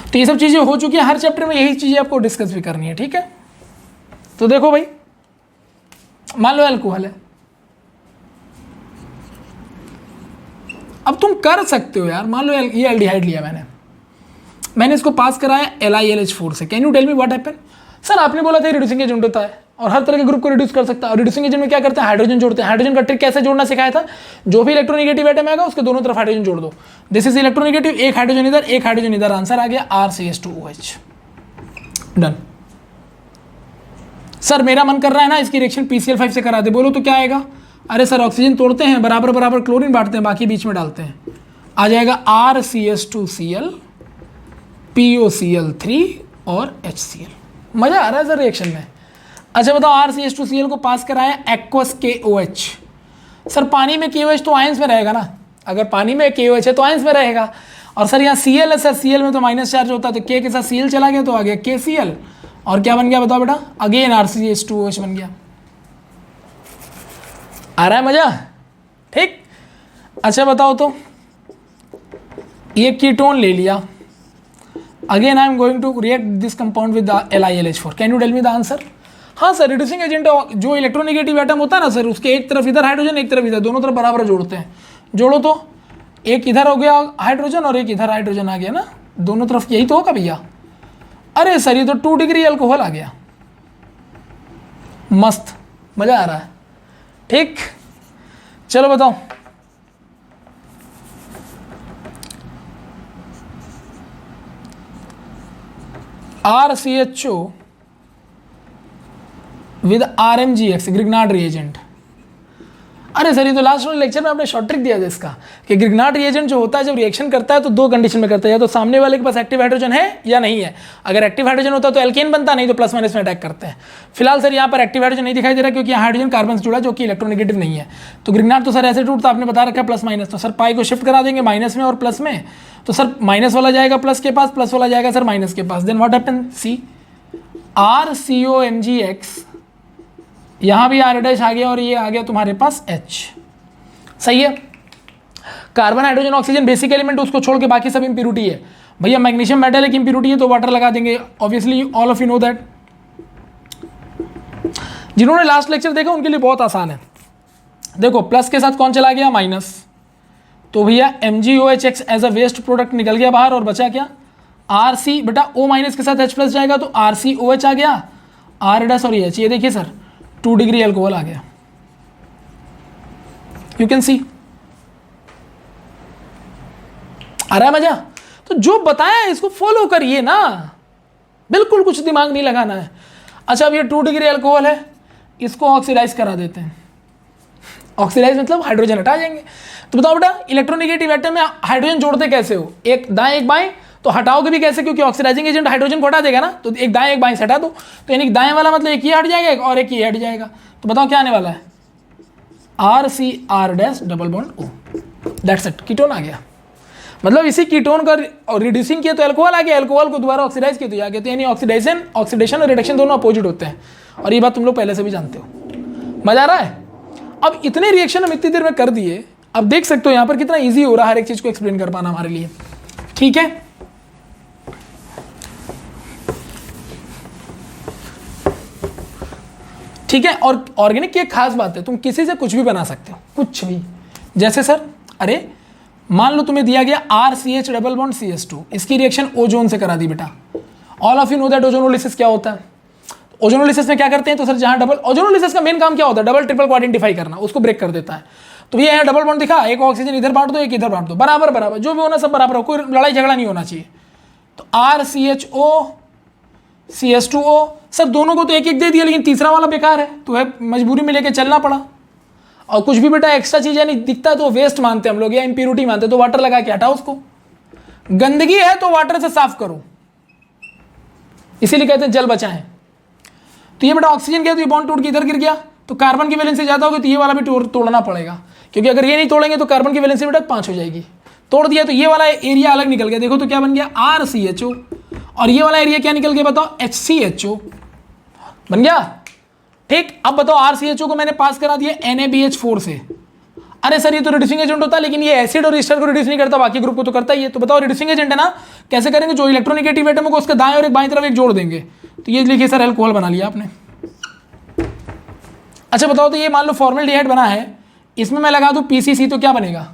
तो ये सब चीजें हो चुकी है, हर चैप्टर में यही चीजें आपको डिस्कस भी करनी है, ठीक है। तो देखो भाई, मान लो अल्कोहल है, अब तुम कर सकते हो यार, मान लो ये एल्डिहाइड लिया मैंने इसको पास कराया LiLH4 से। Can you tell me what happen? Sir आपने बोला था रिड्यूसिंग एजेंट होता है और हर तरह के ग्रुप को रिड्यूस कर सकता है, और रिड्यूसिंग एजेंट में क्या करते हैं, हाइड्रोजन जोड़ते हैं। हाइड्रोजन का ट्रिक कैसे जोड़ना सिखाया था, जो भी इलेक्ट्रोनेगेटिव एटम आएगा उसके दोनों तरफ हाइड्रोजन जोड़ दो। दिस इज इलेक्ट्रोनेगेटिव, एक हाइड्रोजन इधर एक हाइड्रोजन इधर, आंसर आ गया RCH2OH, डन। सर मेरा मन कर रहा है ना इसकी रिएक्शन PCl5 से करा दे, बोलो तो क्या आएगा? अरे सर ऑक्सीजन तोड़ते हैं, बराबर बराबर क्लोरीन बांटते हैं, बाकी बीच में डालते हैं, आ जाएगा RCH2Cl POCl3 और HCl। मजा आ रहा है सर रिएक्शन में। अच्छा बताओ, RCH2Cl को पास कराया एक्वस KOH। सर पानी में KOH तो आयंस में रहेगा ना, अगर पानी में KOH है तो आयंस में रहेगा, और सर यहाँ Cl है, सर Cl में तो माइनस चार्ज होता है, तो K के साथ Cl चला गया तो आ गया KCl, और क्या बन गया बताओ बेटा, अगेन RCH2OH बन गया। आ रहा है मजा, ठीक। अच्छा बताओ, तो ये कीटोन ले लिया, again I am going to react this compound with LiLH4। Can you tell me the answer? हाँ सर, रिड्यूसिंग एजेंट जो इलेक्ट्रोनेगेटिव एटम होता है ना सर, उसके एक तरफ इधर हाइड्रोजन एक तरफ इधर, दोनों तरफ बराबर जोड़ते हैं। जोड़ो तो एक इधर हो गया हाइड्रोजन और एक इधर हाइड्रोजन आ गया ना, दोनों तरफ यही तो होगा भैया। अरे सर ये तो 2 डिग्री अल्कोहल आ गया, मस्त, मजा आ रहा है, ठीक। चलो बताओ, RCHO with RMGX, Grignard reagent. अरे सर ये तो लास्ट वाले लेक्चर में आपने शॉर्ट ट्रिक दिया था इसका कि ग्रिग्नार्ड रिएजेंट जो होता है जब रिएक्शन करता है तो दो कंडीशन में करता है, या तो सामने वाले के पास एक्टिव हाइड्रोजन है या नहीं है। अगर एक्टिव हाइड्रोजन होता तो एल्केन बनता, नहीं तो प्लस माइनस में अटैक करते हैं। फिलहाल सर यहाँ पर एक्टिव हाइड्रोजन नहीं दिखाई दे रहा क्योंकि हाइड्रोजन कार्बन से जुड़ा जो कि इलेक्ट्रोनेगेटिव नहीं है। तो ग्रिग्नार्ड तो सर ऐसे टूट तो आपने बता रखा है प्लस माइनस, तो सर पाई को शिफ्ट करा देंगे माइनस में और प्लस में, तो सर माइनस वाला जाएगा प्लस के पास, प्लस वाला जाएगा सर माइनस के पास। Then what happen, see RCOMgX, यहाँ भी R डैश आ गया और ये आ गया तुम्हारे पास H। सही है। Carbon hydrogen oxygen basic element, उसको छोड़ के बाकी सब इंप्यूरिटी है। भैया मैग्नीशियम मेटल एक इंप्यूरिटी है तो वाटर लगा देंगे, obviously all of you know that. जिन्होंने लास्ट लेक्चर देखा उनके लिए बहुत आसान है। देखो प्लस के साथ कौन चला गया, माइनस, तो भैया MgOHX as a waste product निकल गया बाहर और बचा क्या, RC, बेटा O माइनस के साथ H प्लस जाएगा तो RCOH आ गया, R डैश और H। ये देखिए सर 2 डिग्री अल्कोहल आ गया, यू कैन सी। आ रहा है मजा? तो जो बताया इसको फॉलो करिए ना, बिल्कुल कुछ दिमाग नहीं लगाना है। अच्छा अब ये 2 डिग्री अल्कोहल है, इसको ऑक्सीडाइज करा देते हैं। ऑक्सीडाइज मतलब हाइड्रोजन हटा जाएंगे। तो बताओ बेटा इलेक्ट्रोनेगेटिव एटम में हाइड्रोजन जोड़ते कैसे हो, एक दाएं एक बाएं, तो हटाओगे भी कैसे, क्योंकि ऑक्सीडाइजिंग एजेंट हाइड्रोजन को हटा देगा ना, तो एक दाएं एक बाएं से हटा दो, तो यानी दाएं वाला मतलब एक ये हट जाएगा और एक ये हट जाएगा। तो बताओ क्या आने वाला है, RCR dash double bond O, that's it, ketone आ गया। मतलब इसी कीटोन का रिड्यूसिंग किया तो अल्कोहल आ गया, अल्कोहल को दोबारा ऑक्सीडाइज किया तो आ गया। तो यानी ऑक्सीडेशन और रिडक्शन दोनों अपोजिट होते हैं, और ये बात तुम लोग पहले से भी जानते हो। मजा आ रहा है? अब इतने रिएक्शन हम इतनी देर में कर दिए, अब देख सकते हो यहाँ पर कितना ईजी हो रहा है हर एक चीज को एक्सप्लेन कर पाना हमारे लिए। ठीक है, ठीक है। और ऑर्गेनिक की एक खास बात है, तुम किसी से कुछ भी बना सकते हो, कुछ भी। जैसे सर, अरे मान लो तुम्हें दिया गया RCH डबल बॉन्ड CH2, इसकी रिएक्शन ओजोन से करा दी बेटा। All of you know that ozonolysis क्या होता है। ओजोनोलिसिस में क्या करते हैं, तो सर जहां डबल, ओजोनोलिसिस का मेन काम क्या होता है, डबल ट्रिपल को आइडेंटिफाई करना, उसको ब्रेक कर देता है। तो ये है डबल बॉन्ड दिखा, एक ऑक्सीजन इधर बांट दो एक इधर बांट दो, बराबर बराबर, जो भी होना सब बराबर हो, कोई लड़ाई झगड़ा नहीं होना चाहिए। तो RCHO CH2O, सर दोनों को तो एक एक दे दिया, लेकिन तीसरा वाला बेकार है, तो है मजबूरी में लेके चलना पड़ा। और कुछ भी बेटा एक्स्ट्रा चीज नहीं दिखता तो वेस्ट मानते हम लोग या इंप्यूरिटी मानते, तो वाटर लगा के हटाओ उसको। गंदगी है तो वाटर से साफ करो, इसीलिए कहते हैं जल बचाएं। तो ये बेटा ऑक्सीजन क्या, तो ये बॉन्ड टूट के इधर गिर गया, तो कार्बन की वैलेंसी ज्यादा होगी, तो ये वाला भी तोड़ना पड़ेगा, क्योंकि अगर ये नहीं तोड़ेंगे तो कार्बन की वैलेंसी बेटा 5 हो जाएगी। तोड़ दिया तो ये वाला एरिया अलग निकल गया, देखो तो क्या बन गया RCHO, और ये वाला एरिया क्या निकल गया बताओ, HCHO बन गया। ठीक, अब बताओ RCHO को मैंने पास करा दिया NaBH4 से। अरे सर ये तो रिड्यूसिंग एजेंट होता है, लेकिन ये एसिड और ईस्टर को रिड्यूस नहीं करता, बाकी ग्रुप को तो करता ही है। तो बताओ रिड्यूसिंग एजेंट है ना, कैसे करेंगे, जो इलेक्ट्रोनेगेटिव एटम को उसके दाएं और एक बाएं तरफ एक जोड़ देंगे। तो ये लिखिए सर अल्कोहल बना लिया आपने। अच्छा बताओ, तो ये मान लो फॉर्मल्डिहाइड बना है, इसमें मैं लगा दूं PCC, तो क्या बनेगा,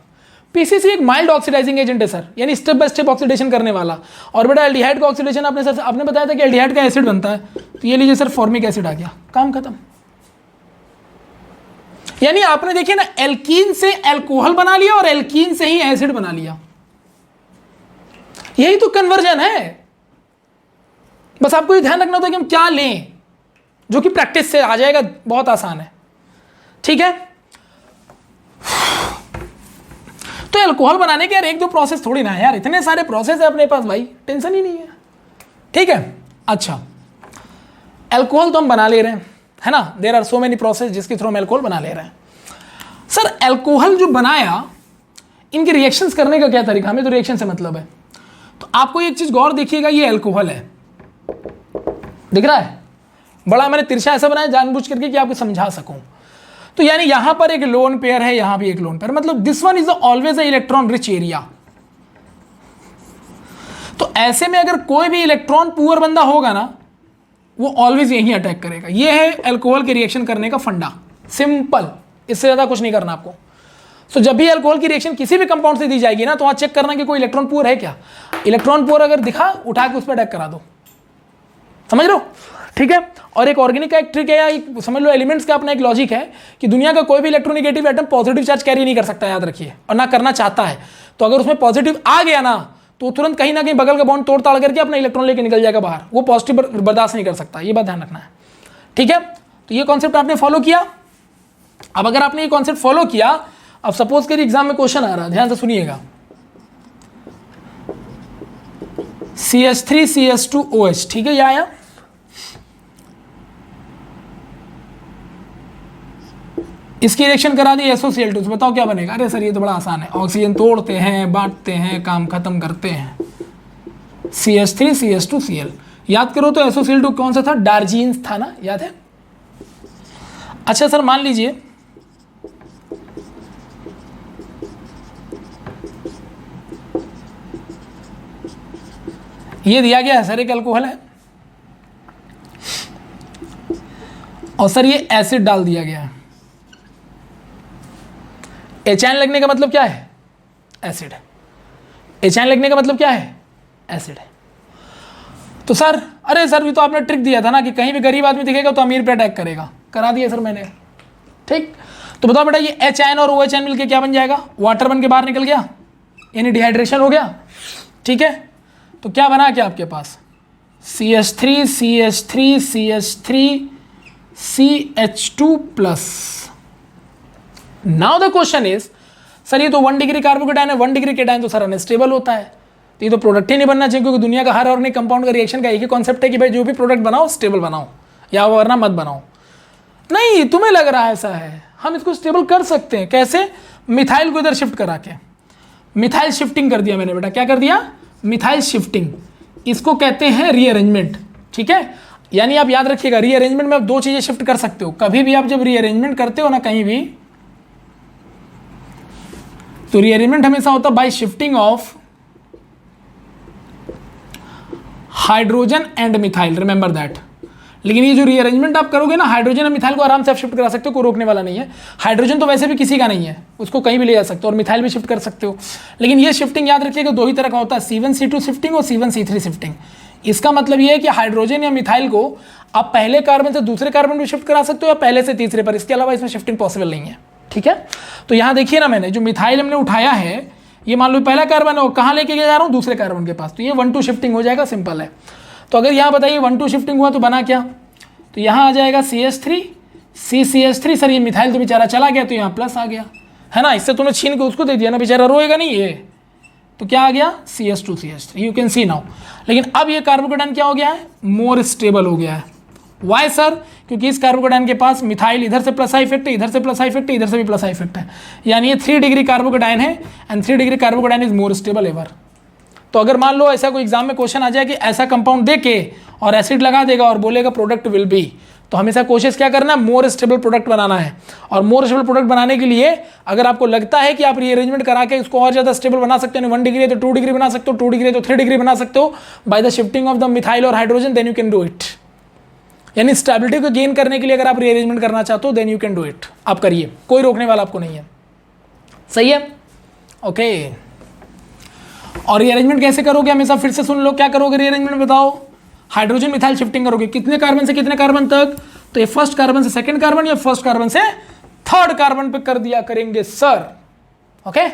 PCC एक माइल्ड ऑक्सीडाइजिंग एजेंट है सर, यानी स्टेप बाय स्टेप ऑक्सीडेशन करने वाला। और बेटा एल्डिहाइड का ऑक्सीडेशन आपने सर आपने बताया था कि एल्डिहाइड का एसिड बनता है, तो ये लीजिए सर फॉर्मिक एसिड आ गया, काम खत्म। यानी आपने देखिए ना, एल्कीन से अल्कोहल बना लिया और एल्कीन से ही एसिड बना लिया, यही तो कन्वर्जन है। बस आपको ये ध्यान रखना होता है कि हम क्या लें, जो कि प्रैक्टिस से आ जाएगा, बहुत आसान है। ठीक है, तो अल्कोहल बनाने के यार एक दो प्रोसेस थोड़ी ना है यार, इतने सारे प्रोसेस है अपने पास भाई, टेंशन ही नहीं है। ठीक है, अच्छा अल्कोहल तो हम बना ले रहे हैं, है ना, there are so many process जिसके थ्रू हम अल्कोहल बना ले रहे हैं। सर अल्कोहल जो बनाया, इनके रिएक्शंस करने का क्या तरीका, हमें तो रिएक्शन से मतलब है। तो आपको एक चीज गौर देखिएगा, ये अल्कोहल है, दिख रहा है, बड़ा मैंने तिरछा ऐसा बनाया जानबूझ करके कि आपको समझा सकूं। तो यानी यहां पर एक लोन पेयर है, यहां भी एक लोन पेयर, मतलब this one is always a electron rich area. तो ऐसे में अगर कोई भी इलेक्ट्रॉन पुअर बंदा होगा ना, वो ऑलवेज यहीं अटैक करेगा। ये है अल्कोहल के रिएक्शन करने का फंडा, सिंपल, इससे ज्यादा कुछ नहीं करना आपको। तो जब भी अल्कोहल की रिएक्शन किसी भी कंपाउंड से दी जाएगी ना, तो वहां चेक करना कि कोई इलेक्ट्रॉन पुअर है क्या। इलेक्ट्रॉन पुअर अगर दिखा, उठा के उस पर अटैक करा दो, समझ लो। ठीक है, और एक ऑर्गेनिक का एक ट्रिक है, या एक समझ लो एलिमेंट्स का अपना एक लॉजिक है कि दुनिया का कोई भी electronegative atom positive charge carry नहीं कर सकता, याद रखिए, और ना करना चाहता है। तो अगर उसमें पॉजिटिव आ गया ना, तो तुरंत कहीं ना कहीं बगल का बॉन्ड तोड़ ताड़ करके अपना इलेक्ट्रॉन लेके निकल जाएगा बाहर, वो पॉजिटिव बर्दाश्त नहीं कर सकता, ये बात ध्यान रखना है। ठीक है, तो ये कॉन्सेप्ट आपने फॉलो किया। अब अगर आपने ये कॉन्सेप्ट फॉलो किया, अब सपोज करिए एग्जाम में क्वेश्चन आ रहा है, ध्यान से सुनिएगा, CH3CH2OH, ठीक है, ये आया। इसकी रिएक्शन करा दी SOCl2, तो बताओ क्या बनेगा? अरे सर ये तो बड़ा आसान है, ऑक्सीजन तोड़ते हैं, बांटते हैं, काम खत्म करते हैं, CH3CH2Cl। याद करो तो SOCl2 कौन सा था? डार्जीन्स था ना, याद है? अच्छा सर मान लीजिए ये दिया गया है सर, एक अल्कोहल है, और सर ये एसिड डाल दिया गया है। एचाइन लगने का मतलब क्या है? एसिड। एचाइन लगने का मतलब क्या है? एसिड है। तो सर, अरे सर ये तो आपने ट्रिक दिया था ना कि कहीं भी गरीब आदमी दिखेगा तो अमीर पे अटैक करेगा, करा दिया सर मैंने, ठीक। तो बताओ बेटा ये एच और OH मिलके क्या बन जाएगा? वाटर बन के बाहर निकल गया, यानी डिहाइड्रेशन हो गया, ठीक है। तो क्या बना क्या आपके पास? CH3 CH3 CH3 CH2 plus. Now the question is, sir ये तो 1 डिग्री कार्बोकेटाइन है, 1 डिग्री केटाइन तो सर अनस्टेबल होता है, तो ये तो प्रोडक्ट ही नहीं बनना चाहिए, क्योंकि दुनिया का हर ऑर्गेनिक कंपाउंड का रिएक्शन का एक ही कॉन्सेप्ट है कि भाई जो भी प्रोडक्ट बनाओ स्टेबल बनाओ, या वरना मत बनाओ। नहीं, तुम्हें लग रहा है ऐसा है, हम इसको स्टेबल कर सकते हैं। कैसे? मिथाइल को इधर शिफ्ट करा के, मिथाइल शिफ्टिंग कर दिया मैंने बेटा। क्या कर दिया? Methyl shifting. इसको कहते हैं रीअरेंजमेंट, ठीक है। यानी आप याद रखिएगा, रीअरेंजमेंट में आप 2 चीजें शिफ्ट कर सकते हो। कभी भी आप जब रीअरेंजमेंट करते हो ना कहीं भी, तो रीअरेंजमेंट हमेशा होता है bye shifting of hydrogen and methyl, remember that. लेकिन ये जो रीअरेंजमेंट आप करोगे ना, हाइड्रोजन और मिथाइल को आराम से आप शिफ्ट करा सकते हो, कोई रोकने वाला नहीं है। हाइड्रोजन तो वैसे भी किसी का नहीं है, उसको कहीं भी ले जा सकते हो, और मिथाइल भी शिफ्ट कर सकते हो। लेकिन ये शिफ्टिंग याद रखिएगा 2 ही तरह का होता है, C1C2 शिफ्टिंग और C1C3 शिफ्टिंग। इसका मतलब ये है कि हाइड्रोजन या मिथाइल को आप पहले कार्बन से दूसरे कार्बन में शिफ्ट करा सकते हो, या पहले से तीसरे पर। इसके अलावा इसमें शिफ्टिंग पॉसिबल नहीं है, ठीक है। तो यहाँ देखिए ना, मैंने जो मिथाइल हमने उठाया है, ये मान लो पहला कार्बन है, और कहाँ लेके जा रहा हूँ? दूसरे कार्बन के पास। तो ये 1-2 शिफ्टिंग हो जाएगा, सिंपल है। तो अगर यहाँ बताइए 1-2 शिफ्टिंग हुआ तो बना क्या? तो यहाँ आ जाएगा CH3 CCH3। सर ये मिथाइल तो बेचारा चला गया, तो यहाँ प्लस आ गया, है ना। इससे तुमने छीन के उसको दे दिया ना, बेचारा रोएगा नहीं ये। तो क्या आ गया? CH2 CH3, you can see now. लेकिन अब ये कार्बोकेटाइन क्या हो गया है? मोर स्टेबल हो गया है। Why sir? क्योंकि इस कार्बोकेटाइन के पास मिथाइल इधर से प्लस आई इफेक्ट है, इधर से प्लस आई इफेक्ट है, इधर से भी प्लस आई इफेक्ट है, यानी ये 3 डिग्री कार्बोकेटाइन है, and 3 degree carbocation is more stable ever. तो अगर मान लो ऐसा कोई एग्जाम में क्वेश्चन आ जाए कि ऐसा कंपाउंड दे के और एसिड लगा देगा और बोलेगा प्रोडक्ट विल बी, तो हमेशा कोशिश क्या करना है? मोर स्टेबल प्रोडक्ट बनाना है। और मोर स्टेबल प्रोडक्ट बनाने के लिए अगर आपको लगता है कि आप रीअरेंजमेंट करा के इसको और ज्यादा स्टेबल बना सकते हो, 1 डिग्री है तो 2 डिग्री बना सकते हो, 2 डिग्री है तो 3 डिग्री बना सकते हो by the shifting of the methyl और hydrogen, then you can do it. यानी स्टेबिलिटी को गेन करने के लिए अगर आप रीअरेंजमेंट करना चाहते हो, then you can do it, आप करिए, कोई रोकने वाला आपको नहीं है। सही है, ओके। और रीअरेंजमेंट कैसे करोगे? हमेशा फिर से सुन लो, क्या करोगे रीअरेंजमेंट बताओ? हाइड्रोजन मिथाइल शिफ्टिंग करोगे, कितने कार्बन से कितने कार्बन तक? तो ये फर्स्ट कार्बन से सेकंड कार्बन, या फर्स्ट कार्बन से थर्ड कार्बन पे कर दिया करेंगे सर, ओके।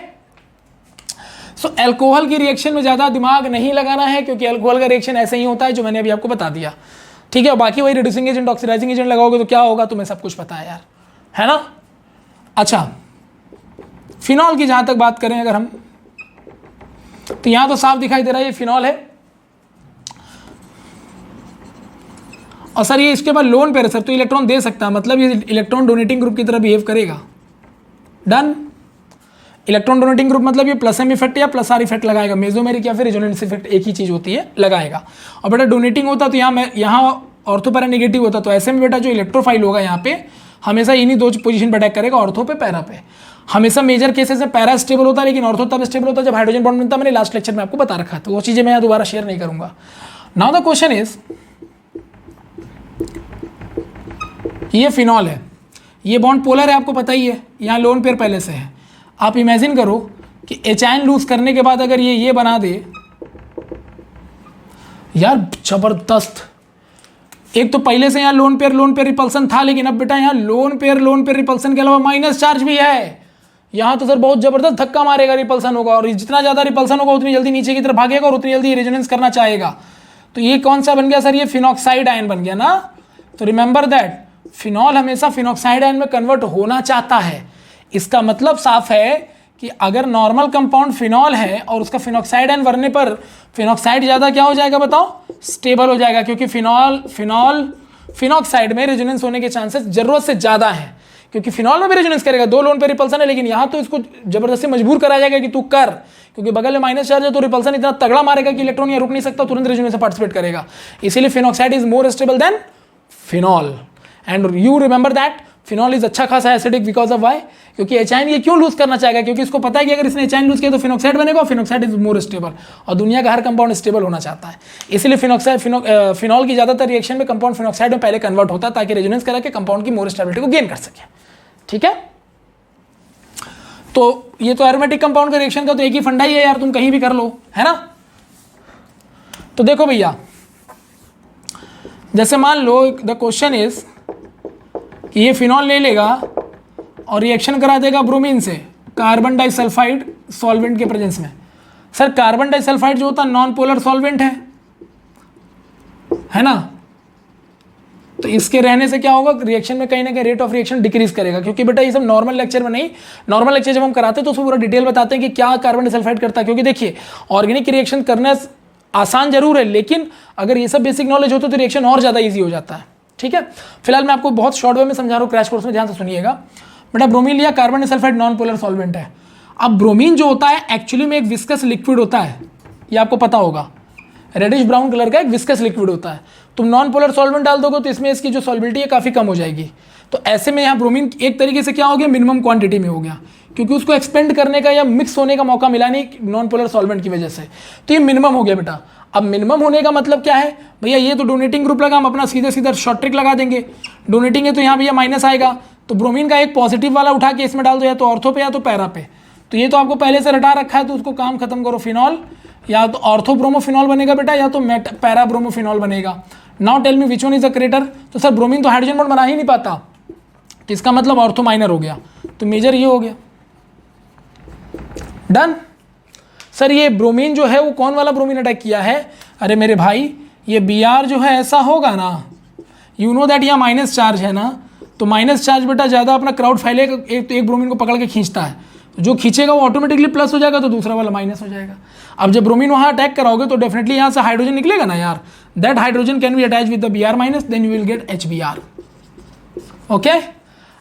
सो एल्कोहल की रिएक्शन में ज्यादा दिमाग नहीं लगाना है, क्योंकि एल्कोहल का रिएक्शन ऐसे ही होता है जो मैंने अभी आपको बता दिया, ठीक है। बाकी वही रिड्यूसिंग एजेंट, ऑक्सीडाइजिंग एजेंट लगाओगे तो क्या होगा तुम्हें सब कुछ पता है यार, है ना। अच्छा, फिनॉल की जहां तक बात करें अगर हम, तो यहां तो साफ दिखाई दे रहा है ये फिनॉल है, और सर ये इसके बाद लोन पेयर है सर, तो इलेक्ट्रॉन दे सकता है, मतलब ये इलेक्ट्रॉन डोनेटिंग ग्रुप की तरह बिहेव करेगा। डन। इलेक्ट्रॉन डोनेटिंग ग्रुप मतलब ये प्लस एम इफेक्ट या प्लस आर इफेक्ट लगाएगा, मेसोमेरिक या फिर रेजोनेंस इफेक्ट, एक ही चीज होती है, लगाएगा। और बेटा डोनेटिंग होता तो यहाँ ऑर्थो पैरा नेगेटिव होता, तो ऐसे में बेटा जो इलेक्ट्रोफाइल होगा यहाँ पे हमेशा इन्हीं 2 पोजीशन पर अटैक करेगा, ऑर्थो पे पैरा पे। हमेशा मेजर केसेस में पैरा स्टेबल होता है, लेकिन ऑर्थो तब स्टेबल होता है जब हाइड्रोजन बॉन्ड बनता है। मैंने लास्ट लेक्चर में आपको बता रखा है, तो वो चीजें मैं यहाँ दोबारा शेयर नहीं करूंगा। नाउ द क्वेश्चन इज, ये फिनॉल है, ये बॉन्ड पोलर है, आपको पता ही है, यहाँ लोन पेयर पहले से है। आप इमेजिन करो कि एचाइन लूज करने के बाद अगर ये बना दे यार, जबरदस्त। एक तो पहले से यहाँ लोन पेयर रिपल्सन था, लेकिन अब बेटा यहाँ लोन पेयर रिपल्सन के अलावा माइनस चार्ज भी है। यहाँ तो सर बहुत जबरदस्त धक्का मारेगा, रिपल्सन होगा, और जितना ज्यादा रिपल्सन होगा उतनी जल्दी नीचे की तरफ भागेगा और उतनी जल्दी रेजोनेंस करना चाहेगा। तो ये कौन सा बन गया सर? ये फिनॉक्साइड आयन बन गया ना। तो रिमेंबर दैट फिनॉल हमेशा फिनॉक्साइड आयन में कन्वर्ट होना चाहता है। इसका मतलब साफ है कि अगर नॉर्मल कंपाउंड फिनॉल है और उसका फिनॉक्साइड आयन बनने पर फिनॉक्साइड ज़्यादा क्या हो जाएगा बताओ, स्टेबल हो जाएगा, क्योंकि फिनॉक्साइड में रेजोनेंस होने के चांसेस जरूरत से ज़्यादा है, क्योंकि फिनॉल में भी रेजोनेंस करेगा, 2 लोन पे रिपल्सन है, लेकिन यहाँ तो इसको जबरदस्ती मजबूर कराया जाएगा कि तू कर, क्योंकि बगल में माइनस चार्ज है तो रिपल्सन इतना तगड़ा मारेगा कि इलेक्ट्रॉन यहाँ रुक नहीं सकता, तुरंत रेजोनेंस में पार्टिसिपेट करेगा। इसीलिए phenoxide is more stable then phenol. And you remember that phenol is अच्छा खासा एसिडिक बिकॉज ऑफ वाई, क्योंकि एचाइन ये क्यों लूज करना चाहेगा, क्योंकि इसको पता है कि अगर इसने एचाइन लूज किया तो फिनॉक्साइड बनेगा, फिनॉक्साइड इज मोर स्टेबल, और दुनिया का हर कंपाउंड स्टेबल होना चाहता है। इसलिए फिनॉल की ज्यादातर रिएक्शन में कंपाउंड फिनॉक्साइड में पहले कन्वर्ट होता है ताकि रेजोनेंस करा के कंपाउंड की मोर स्टेबिलिटी को गेन कर सके। ठीक है, तो ये तो एरोमेटिक कंपाउंड का रिएक्शन का तो एक ही फंडा ही है यार, तुम कहीं भी कर लो, है ना। तो देखो भैया, जैसे मान लो द क्वेश्चन इज कि ये फिनॉल ले लेगा और रिएक्शन करा देगा ब्रोमीन से कार्बन डाइसल्फाइड सॉल्वेंट के प्रेजेंस में। सर कार्बन डाइसल्फाइड जो होता है नॉन पोलर सॉल्वेंट है ना, तो इसके रहने से क्या होगा, रिएक्शन में कहीं ना कहीं रेट ऑफ रिएक्शन डिक्रीज करेगा, क्योंकि बेटा ये सब नॉर्मल लेक्चर में नहीं, नॉर्मल लेक्चर जब हम कराते हैं तो उसमें पूरा डिटेल बताते हैं कि क्या कार्बन डाइसल्फाइड करता है, क्योंकि देखिए ऑर्गेनिक रिएक्शन करना आसान जरूर है, लेकिन अगर ये सब बेसिक नॉलेज होता तो रिएक्शन और ज़्यादा ईजी हो जाता है। ठीक है, फिलहाल मैं आपको बहुत शॉर्ट वे में समझा रहा हूँ, क्रैश कोर्स में ध्यान से सुनिएगा। बेटा ब्रोमीन लिया, carbon disulphide non polar solvent है। अब ब्रोमीन जो होता है एक्चुअली में एक विस्कस लिक्विड होता है, ये आपको पता होगा, रेडिश ब्राउन कलर का एक विस्कस लिक्विड होता है। तुम नॉन पोलर सॉल्वेंट डाल दोगे तो इसमें इसकी जो सॉल्बिलिटी है काफ़ी कम हो जाएगी। तो ऐसे में यहाँ ब्रोमीन एक तरीके से क्या हो गया, मिनिमम क्वांटिटी में हो गया, क्योंकि उसको एक्सपेंड करने का या मिक्स होने का मौका मिला नहीं नॉन पोलर सॉल्वेंट की वजह से, तो ये मिनिमम हो गया बेटा। अब मिनिमम होने का मतलब क्या है भैया, ये तो डोनेटिंग ग्रुप लगा, हम अपना सीधे सीधा शॉर्ट ट्रिक लगा देंगे। डोनेटिंग है तो यहाँ भैया माइनस आएगा, तो ब्रोमीन का एक पॉजिटिव वाला उठा के इसमें डाल दो, या तो ऑर्थो पे या तो पैरा पे। तो ये तो आपको पहले से रटा रखा है, तो उसको काम खत्म करो, फिनॉल या तो ऑर्थो ब्रोमोफिनॉल बनेगा बेटा, या तो पैरा ब्रोमोफिनॉल बनेगा। Now tell me which one is the greater. तो सर ब्रोमीन तो हाइड्रोजन बॉन्ड बना ही नहीं पाता, तो इसका मतलब ऑर्थो माइनर हो गया, तो मेजर ये हो गया। डन। सर ये ब्रोमीन जो है वो कौन वाला ब्रोमीन अटैक किया है, अरे मेरे भाई ये Br जो है ऐसा होगा ना, यू नो दैट यहाँ माइनस चार्ज है ना, तो माइनस चार्ज बेटा ज़्यादा अपना क्राउड फैलेगा, एक ब्रोमीन को पकड़ के खींचता है, तो जो खींचेगा वो ऑटोमेटिकली प्लस हो जाएगा, तो दूसरा वाला माइनस हो जाएगा। अब जब ब्रोमीन वहाँ अटैक कराओगे तो डेफिनेटली यहाँ से हाइड्रोजन निकलेगा ना यार, that hydrogen can be attach with the Br minus, then you will get HBr। Okay,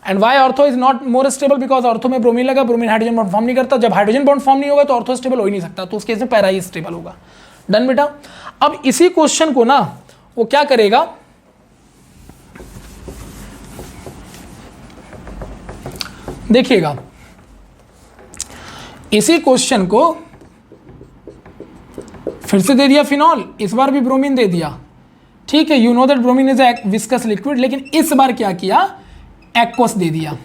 and why ortho is not more stable, because ortho में ब्रोमीन लगा, ब्रोमीन हाइड्रोजन बॉन्ड फॉर्म नहीं करता, जब हाइड्रोजन बॉन्ड फॉर्म नहीं होगा तो ortho stable हो ही नहीं सकता, तो उस केस में पैरा ही स्टेबल होगा। डन बेटा। अब इसी क्वेश्चन को ना वो क्या करेगा, देखिएगा, इसी क्वेश्चन को फिर से दे दिया फिनॉल, इस बार भी ब्रोमीन दे दिया, ठीक है, you know that bromine is a viscous liquid, लेकिन इस बार क्या किया, एक्वस दे दिया।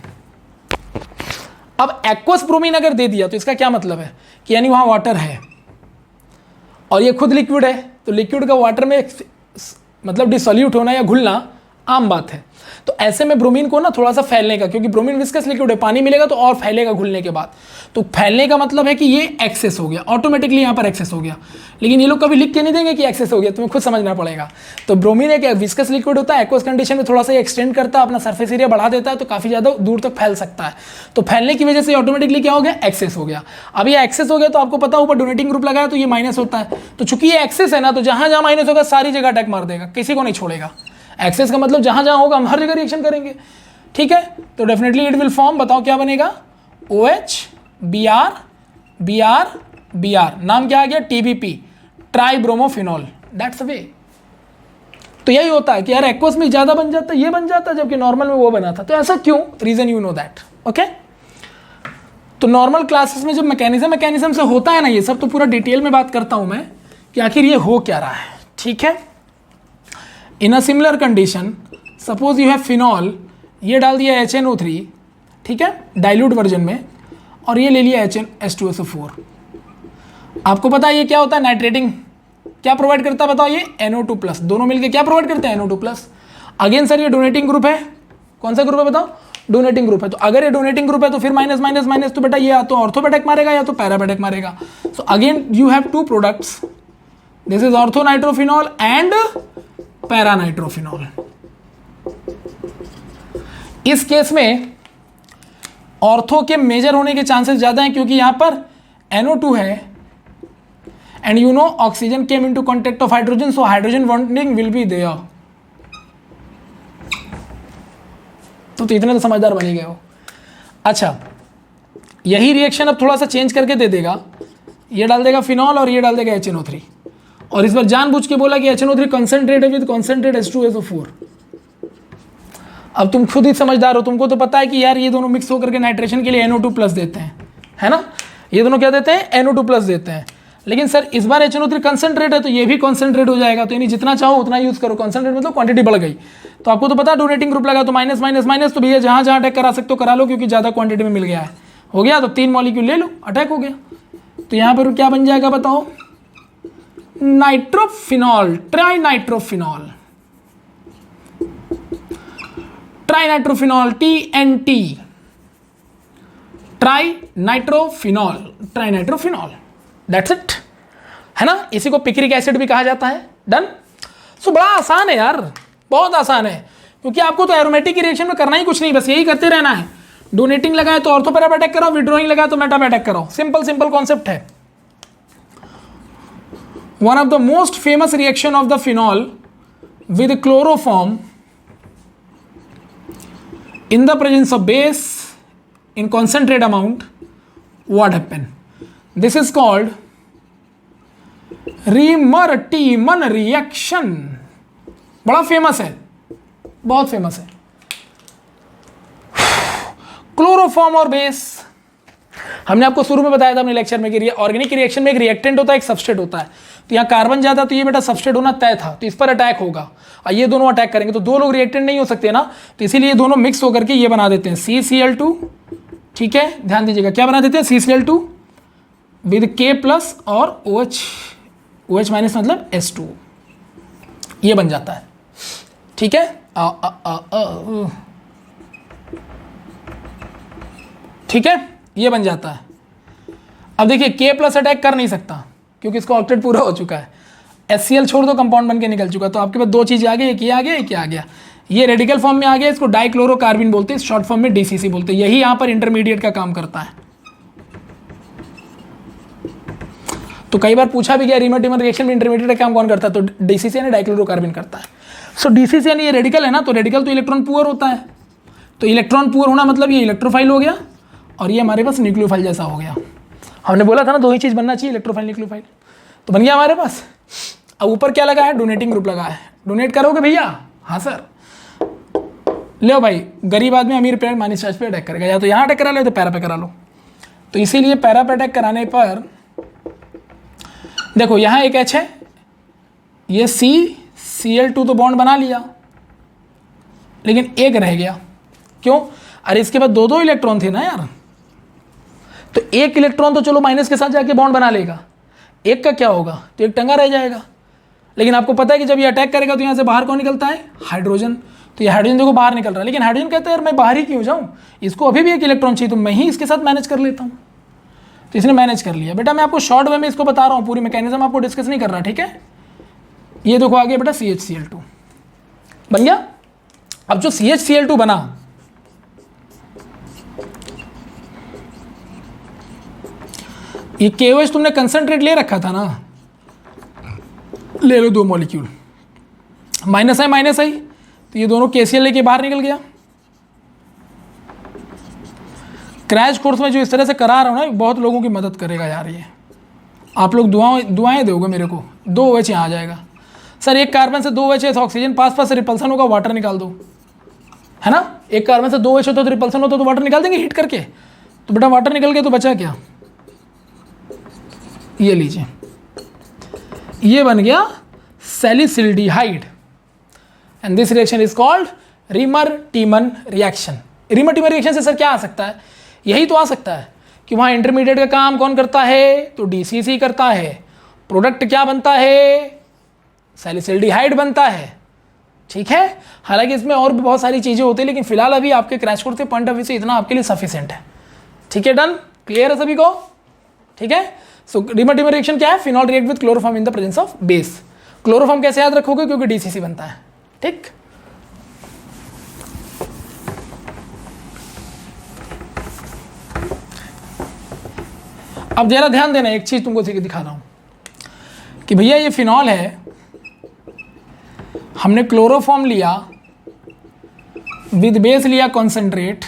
अब एक्वस ब्रोमीन अगर दे दिया तो इसका क्या मतलब है कि यानी वहां वाटर है और ये खुद लिक्विड है, तो लिक्विड का वाटर में मतलब डिसोल्यूट होना या घुलना आम बात है। तो ऐसे में ब्रोमीन को ना थोड़ा सा फैलने का, क्योंकि ब्रोमीन विस्कस लिक्विड है, पानी मिलेगा तो और फैलेगा घुलने के बाद, तो फैलने का मतलब है कि ये एक्सेस हो गया, ऑटोमेटिकली यहाँ पर एक्सेस हो गया। लेकिन ये लोग कभी लिख के नहीं देंगे कि एक्सेस हो गया, तुम्हें खुद समझना पड़ेगा। तो ब्रोमीन एक विस्कस लिक्विड होता है, एक्वस कंडीशन में थोड़ा सा एक्सटेंड करता है, अपना सरफेस एरिया बढ़ा देता है, तो काफ़ी ज़्यादा दूर तक फैल सकता है। तो फैलने की वजह से ऑटोमेटिकली क्या हो गया, एक्सेस हो गया। अब ये एक्सेस हो गया तो आपको पता ऊपर डोनेटिंग ग्रुप लगाया तो ये माइनस होता है, तो चूंकि ये एक्सेस है ना, तो जहाँ जहाँ माइनस होगा सारी जगह अटैक मार देगा, किसी को नहीं छोड़ेगा। एक्सेस का मतलब जहां जहां होगा हम हर जगह रिएक्शन करेंगे, ठीक है। तो डेफिनेटली इट विल फॉर्म, बताओ क्या बनेगा, OH Br Br Br, नाम क्या आ गया, TBP, try bromophenol, that's way. तो यही होता है कि यार एक्वस में ज्यादा बन जाता है, ये बन जाता है, जबकि नॉर्मल में वो बना था, तो ऐसा क्यों, reason you know that. Okay, तो नॉर्मल क्लासेस में जो मैकेनिज्म से होता है ना ये सब, तो पूरा डिटेल में बात करता हूं मैं कि आखिर ये हो क्या रहा है, ठीक है। In a similar condition suppose you have phenol, ये डाल दिया HNO3, ठीक है, डाइल्यूट वर्जन में, और ये ले लिया H2SO4। आपको पता है ये क्या होता है, नाइट्रेटिंग क्या प्रोवाइड करता है बताओ, ये NO2+, दोनों मिलके क्या प्रोवाइड करते हैं, NO2+। अगेन सर ये डोनेटिंग ग्रुप है, कौन सा ग्रुप है बताओ, डोनेटिंग ग्रुप है। तो अगर ये डोनेटिंग ग्रुप है तो फिर माइनस माइनस माइनस, तो बेटा ये या तो ऑर्थो पे अटैक मारेगा या तो पैरा पे अटैक मारेगा। So again you have two products, this is ortho nitrophenol and para nitrophenol. इस केस में ऑर्थो के मेजर होने के चांसेस ज़्यादा हैं क्योंकि यहाँ पर NO2 है and you know oxygen came into contact of hydrogen, so hydrogen bonding will be there. तो इतने तो समझदार बन ही गए हो। अच्छा, यही रिएक्शन अब थोड़ा सा चेंज करके दे देगा, ये डाल देगा फिनॉल और ये डाल देगा HNO3, और इस पर जानबूझ के बोला कि HNO3 कंसंट्रेट है विद कंसंट्रेट H2SO4। अब तुम खुद ही समझदार हो, तुमको तो पता है कि यार ये दोनों मिक्स होकर के नाइट्रेशन के लिए NO2 प्लस देते हैं, है ना, ये दोनों क्या देते हैं, NO2 प्लस देते हैं। लेकिन सर इस बार HNO3 कंसंट्रेट है तो ये भी कंसंट्रेट हो जाएगा, तो यानी जितना चाहो उतना यूज करो। कंसंट्रेट मतलब क्वांटिटी बढ़ गई, तो आपको तो पता है डोनेटिंग ग्रुप लगा तो माइनस माइनस माइनस, तो भैया जहाँ जहाँ अटैक करा सकते हो करा लो क्योंकि ज़्यादा क्वांटिटी में मिल गया है। हो गया, तो 3 मॉलिक्यूल ले लो, अटैक हो गया। तो यहाँ पर क्या बन जाएगा बताओ, nitrophenol, trinitrophenol, trinitrophenol TNT, trinitrophenol, trinitrophenol, that's it, है ना। इसी को पिक्रिक एसिड भी कहा जाता है। डन। सो बड़ा आसान है यार, बहुत आसान है, क्योंकि आपको तो एरोमेटिक रिएक्शन में करना ही कुछ नहीं, बस यही करते रहना है। डोनेटिंग लगाए तो ऑर्थो पर अटैक कराओ, विड्रॉइंग लगाए तो मेटा पर अटैक कराओ, सिंपल सिंपल कॉन्सेप्ट है। One of the most famous reaction of the phenol with chloroform in the presence of base in concentrate amount, what happen? This is called Riemann-Tiemann reaction। बड़ा famous है, बहुत famous है। Chloroform और base, हमने आपको शुरू में बताया था अपने लेक्चर में कि ऑर्गेनिक रिएक्शन में एक रिएक्टेंट होता है, एक सबस्ट्रेट होता है। तो यहाँ कार्बन ज्यादा, तो ये बेटा सबस्ट्रेट होना तय था, तो इस पर अटैक होगा और ये दोनों अटैक करेंगे, तो दो लोग रिएक्टेंट नहीं हो सकते ना, तो इसीलिए ये दोनों मिक्स होकर के ये बना देते हैं CCl2। ठीक है, ध्यान दीजिएगा, क्या बना देते हैं, CCl2 विद K+ और OH माइनस मतलब S2, ये बन जाता है। ठीक है, ठीक है, ये बन जाता है। अब देखिए K+ अटैक कर नहीं सकता क्योंकि इसका ऑक्टेट पूरा हो चुका है। HCl छोड़ दो, कंपाउंड बन के निकल चुका, तो आपके पास दो चीज़ें आ गई, एक ये आ गया, एक ये आ गया। ये रेडिकल फॉर्म में आ गया, इसको डाइक्लोरोकार्बिन बोलते हैं, शॉर्ट फॉर्म में DCC बोलते हैं। यही यहाँ पर इंटरमीडिएट का काम करता है। तो कई बार पूछा भी गया रीमर-टीमर रिएक्शन में इंटरमीडिएट का काम कौन करता है, तो DCC यानी डाइक्लोरोकार्बिन करता है। सो DCC यानी ये रेडिकल है ना, तो रेडिकल तो इलेक्ट्रॉन पुअर होता है, तो इलेक्ट्रॉन पुअर होना मतलब ये इलेक्ट्रोफाइल हो गया और ये हमारे पास न्यूक्लियोफाइल जैसा हो गया। हमने बोला था ना दो ही चीज़ बनना चाहिए, इलेक्ट्रोफाइल न्यूक्लियोफाइल, तो बन गया हमारे पास। अब ऊपर क्या लगा है, डोनेटिंग ग्रुप लगा है। डोनेट करोगे भैया, हाँ सर, लो भाई, गरीब आदमी अमीर पे माइनस चार्ज पे अटैक करेगा, या तो यहाँ अटैक करा लो तो पैरा पे करा लो। तो इसीलिए पैरा पे अटैक कराने पर देखो यहाँ एक H है, ये Cl2 तो बॉन्ड बना लिया, लेकिन एक रह गया। क्यों? अरे इसके बाद दो इलेक्ट्रॉन थे ना यार, तो एक इलेक्ट्रॉन तो चलो माइनस के साथ जाके बॉन्ड बना लेगा, एक का क्या होगा, तो एक टंगा रह जाएगा। लेकिन आपको पता है कि जब ये अटैक करेगा तो यहाँ से बाहर कौन निकलता है, हाइड्रोजन। तो ये हाइड्रोजन देखो बाहर निकल रहा है, लेकिन हाइड्रोजन कहता है यार मैं बाहर ही क्यों जाऊँ, इसको अभी भी एक इलेक्ट्रॉन चाहिए, तो मैं ही इसके साथ मैनेज कर लेता हूँ। तो इसने मैनेज कर लिया। बेटा मैं आपको शॉर्ट वे में इसको बता रहा हूँ, पूरी मैकेनिज्म आपको डिस्कस नहीं कर रहा, ठीक है। ये देखो आगे बेटा CHCl2 बन गया। अब जो CHCl2 बना, ये KOH तुमने कंसंट्रेट ले रखा था ना, ले लो 2 मॉलिक्यूल, माइनस है माइनस है, तो ये दोनों KCl लेके बाहर निकल गया। क्रैश कोर्स में जो इस तरह से करा रहा हूँ ना, बहुत लोगों की मदद करेगा यार। ये आप लोग दुआएं दोगे मेरे को। 2 OH यहाँ आ जाएगा सर, एक कार्बन से 2 OH है तो ऑक्सीजन पास रिपल्सन होगा, वाटर निकाल दो, है ना। एक कार्बन से 2 OH होता तो रिपल्सन होता तो वाटर निकाल देंगे हीट करके, तो बेटा वाटर निकल गया तो बचा क्या, ये लीजिए, ये बन गया salicylaldehyde and this reaction is called Reimer Tiemann reaction. Reimer Tiemann reaction से सर क्या आ सकता है, यही तो आ सकता है कि वहाँ इंटरमीडिएट का काम कौन करता है, तो DCC करता है। प्रोडक्ट क्या बनता है, सैलिसिल्डिहाइड बनता है, ठीक है। हालांकि इसमें और भी बहुत सारी चीज़ें होती है, लेकिन फिलहाल अभी आपके क्रैश कोर्स के पॉइंट ऑफ व्यू से इतना आपके लिए सफिशिएंट है, ठीक है। डन, क्लियर है सभी को, ठीक है। सो रीमर-टीमन रिएक्शन क्या है, phenol react with chloroform in the presence of base. Chloroform कैसे याद रखोगे, क्योंकि DCC बनता है, ठीक। अब जरा ध्यान देना, एक चीज तुमको दिखा रहा हूं कि भैया ये फिनॉल है, हमने क्लोरोफॉर्म लिया, विद बेस लिया कॉन्सेंट्रेट,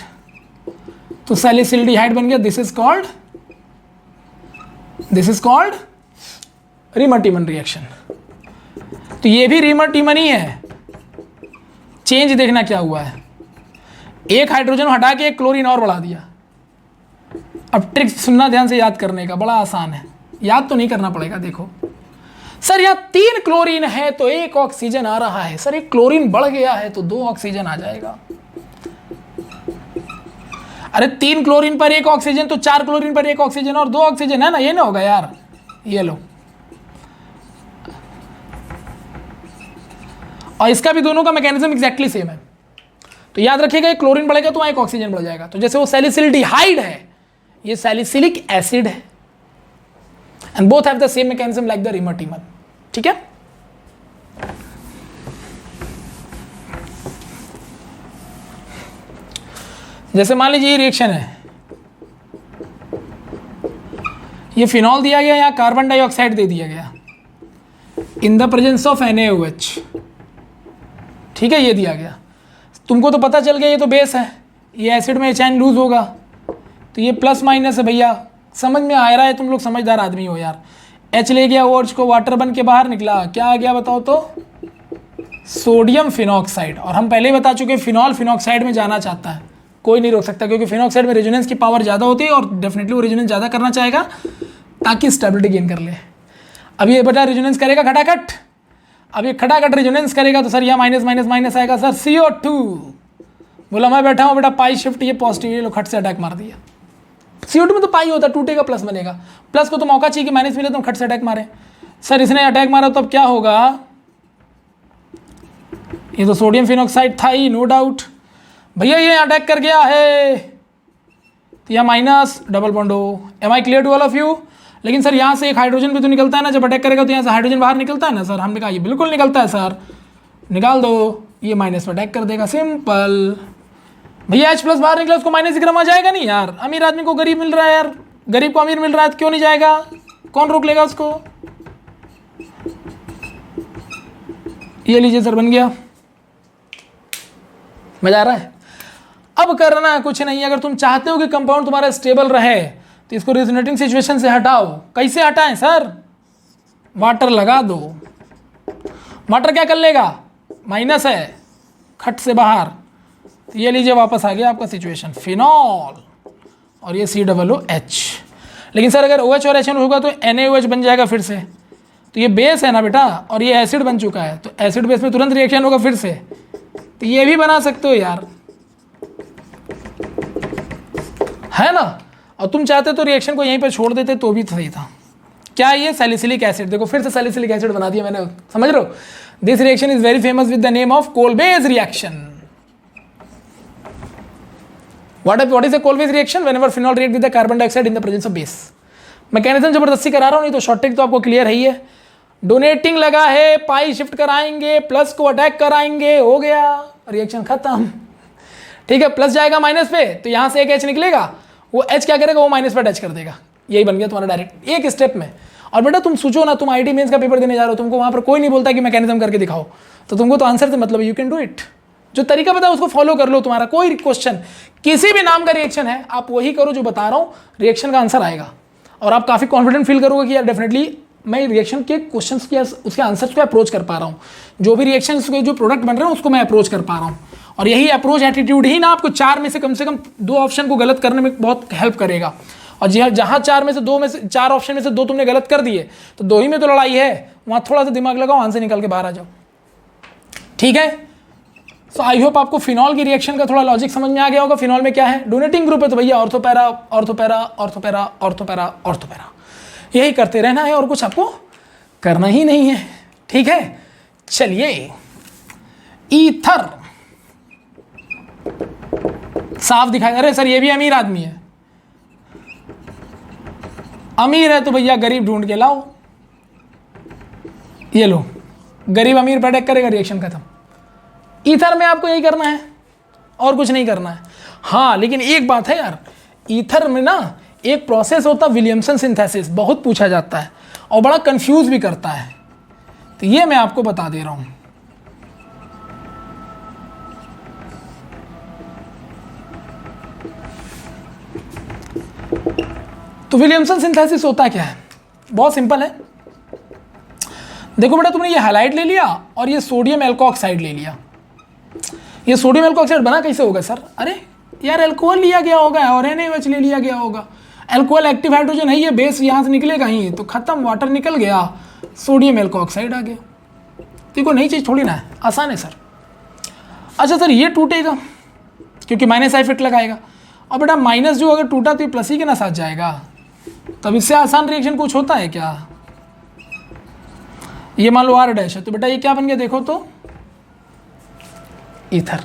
तो सैलिसिल्डिहाइड बन गया। This is called Reimer Tiemann reaction. तो ये भी रीमर-टीमन ही है। चेंज देखना क्या हुआ है, एक हाइड्रोजन हटा के एक क्लोरीन और बढ़ा दिया। अब ट्रिक सुनना ध्यान से, याद करने का बड़ा आसान है, याद तो नहीं करना पड़ेगा। देखो सर यहाँ 3 क्लोरीन है तो 1 ऑक्सीजन आ रहा है, सर एक क्लोरीन बढ़ गया है तो 2 ऑक्सीजन आ जाएगा। अरे 3 क्लोरीन पर 1 ऑक्सीजन तो 4 क्लोरीन पर 1 ऑक्सीजन और 2 ऑक्सीजन है ना, ये ना होगा यार। ये लो, और इसका भी दोनों का मैकेनिज्म एग्जैक्टली सेम है। तो याद रखिएगा, एक क्लोरीन बढ़ेगा तो वहां 1 ऑक्सीजन बढ़ जाएगा। तो जैसे वो सैलिसिल्डिहाइड है, ये सैलिसिलिक एसिड है, and both have the same mechanism like the Reimer Tiemann. ठीक है, जैसे मान लीजिए ये रिएक्शन है, ये फिनॉल दिया गया, या कार्बन डाइऑक्साइड दे दिया गया in the presence of NaOH। ठीक है, ये दिया गया, तुमको तो पता चल गया ये तो बेस है, ये एसिड में H लूज होगा, तो ये प्लस माइनस है भैया, समझ में आ रहा है, तुम लोग समझदार आदमी हो यार। H ले गया, OH को वाटर बन के बाहर निकला, क्या आ गया बताओ तो, सोडियम फिनॉक्साइड। और हम पहले ही बता चुके फिनॉल फिनॉक्साइड में जाना चाहता है, कोई नहीं रोक सकता, क्योंकि फिनॉक्साइड में रेजोनेंस की पावर ज़्यादा होती है और डेफिनेटली वो रेजोनेंस ज़्यादा करना चाहेगा ताकि स्टेबिलिटी गेन कर ले। अब ये बेटा रेजोनेंस करेगा खटाखट, अब ये खटाखट रेजोनेंस करेगा तो सर यहाँ माइनस माइनस माइनस आएगा, सर CO2 बोला मैं बैठा हूँ बेटा पाई शिफ्ट, ये पॉजिटिव, ये लो खट से अटैक मार दिया। CO2 में तो पाई होता है, टूटेगा प्लस बनेगा, प्लस को तो मौका चाहिए कि माइनस मिले तो खट से अटैक मारे। सर इसने अटैक मारा तो अब क्या होगा, ये तो सोडियम फिनॉक्साइड था ही, नो डाउट भैया, ये अटैक कर गया है, तो यहाँ माइनस डबल बॉन्ड हो। Am I clear to all of you? लेकिन सर यहाँ से एक हाइड्रोजन भी तो निकलता है ना, जब अटैक करेगा तो यहाँ से हाइड्रोजन बाहर निकलता है ना। सर हमने कहा ये बिल्कुल निकलता है सर, निकाल दो, ये माइनस में अटैक कर देगा, सिंपल। भैया H प्लस बाहर निकला, उसको माइनस दिग्रमा जाएगा नहीं यार, अमीर आदमी को गरीब मिल रहा है यार, गरीब को अमीर मिल रहा है तो क्यों नहीं जाएगा, कौन रोक लेगा उसको। ये लीजिए सर, बन गया, मजा आ रहा है। अब करना कुछ नहीं, अगर तुम चाहते हो कि कंपाउंड तुम्हारा स्टेबल रहे तो इसको रेजोनेटिंग सिचुएशन से हटाओ। कैसे हटाएं सर, वाटर लगा दो, वाटर क्या कर लेगा, माइनस है, खट से बाहर, तो ये लीजिए वापस आ गया आपका सिचुएशन, फिनॉल, और ये COOH। लेकिन सर अगर OH और HN होगा तो NaOH बन जाएगा फिर से, तो ये बेस है ना बेटा, और ये एसिड बन चुका है, तो एसिड बेस में तुरंत रिएक्शन होगा फिर से, तो ये भी बना सकते हो यार, है ना। और तुम चाहते तो रिएक्शन को यहीं पे छोड़ देते तो भी सही था। क्या ये सैलिसिलिक एसिड, देखो फिर से सैलिसिलिक एसिड बना दिया मैंने, समझ रहे हो। This reaction is very famous with the name of Kolbe's reaction. What is a Kolbe's reaction? Whenever phenol react with the carbon dioxide in the presence of base. Mechanism जबरदस्ती करा रहा हूँ, नहीं तो शॉर्ट ट्रिक तो आपको clear है ही है। डोनेटिंग लगा है, पाई शिफ्ट कराएंगे, प्लस को अटैक कराएंगे, हो गया रिएक्शन खत्म। ठीक है, प्लस जाएगा माइनस पे तो यहाँ से एक H निकलेगा, वो H क्या करेगा, वो माइनस पे अटैच कर देगा, यही बन गया तुम्हारा डायरेक्ट एक स्टेप में। और बेटा तुम सोचो ना, तुम IIT मेंस का पेपर देने जा रहे हो, तुमको वहाँ पर कोई नहीं बोलता कि मैकेनिज्म करके दिखाओ, तो तुमको तो आंसर से मतलब, यू कैन डू इट। जो तरीका पता है उसको फॉलो कर लो, तुम्हारा कोई क्वेश्चन किसी भी नाम का रिएक्शन है आप वही करो जो बता रहा हूँ, रिएक्शन का आंसर आएगा और आप काफ़ी कॉन्फिडेंट फील करोगे कि यार डेफिनेटली मैं रिएक्शन के क्वेश्चंस के उसके आंसर्स को अप्रोच कर पा रहा हूँ, जो भी रिएक्शन के जो प्रोडक्ट बन रहे हैं उसको मैं अप्रोच कर पा रहा हूँ। और यही अप्रोच एटीट्यूड ही ना आपको 4 में से कम 2 ऑप्शन को गलत करने में बहुत हेल्प करेगा। और जहाँ 4 में से 4 ऑप्शन में से 2 तुमने गलत कर दिए तो 2 ही में तो लड़ाई है, वहाँ थोड़ा सा दिमाग लगाओ, वहाँ से निकल के बाहर आ जाओ। ठीक है, सो आई होप आपको फिनॉल की रिएक्शन का थोड़ा लॉजिक समझ में आ गया होगा। फिनॉल में क्या है, डोनेटिंग ग्रुप है तो भैया ortho para ortho para ortho para ortho para ortho para, यही करते रहना है और कुछ आपको करना ही नहीं है। ठीक है, चलिए ईथर साफ दिखाई। अरे सर ये भी अमीर आदमी है, अमीर है तो भैया गरीब ढूंढ के लाओ, ये लो, गरीब अमीर पर अटैक करेगा, रिएक्शन खत्म। ईथर में आपको यही करना है और कुछ नहीं करना है। हाँ लेकिन एक बात है यार, ईथर में ना एक प्रोसेस होता है विलियमसन सिंथेसिस, बहुत पूछा जाता है और बड़ा कंफ्यूज भी करता है, तो ये मैं आपको बता दे रहा हूं। तो विलियमसन सिंथेसिस होता क्या है, बहुत सिंपल है। देखो बेटा, तुमने ये हाइलाइट ले लिया और ये सोडियम एल्कोऑक्साइड ले लिया। ये सोडियम एल्कोऑक्साइड बना कैसे होगा सर? अरे यार अल्कोहल लिया गया होगा और NaOH ले लिया गया होगा। अल्कोहल एक्टिव हाइड्रोजन है, ये बेस यहाँ से निकलेगा ही, तो खत्म, वाटर निकल गया, सोडियम एल्कोऑक्साइड आ गया। देखो नई चीज़ थोड़ी ना है, आसान है सर। अच्छा सर ये टूटेगा क्योंकि माइनस इफेक्ट लगाएगा, और बेटा माइनस जो अगर टूटा तो ये प्लस ही के ना साथ जाएगा, तब इससे आसान रिएक्शन कुछ होता है क्या? ये मान लो R' है, तो बेटा ये क्या बन गया देखो तो, ईथर,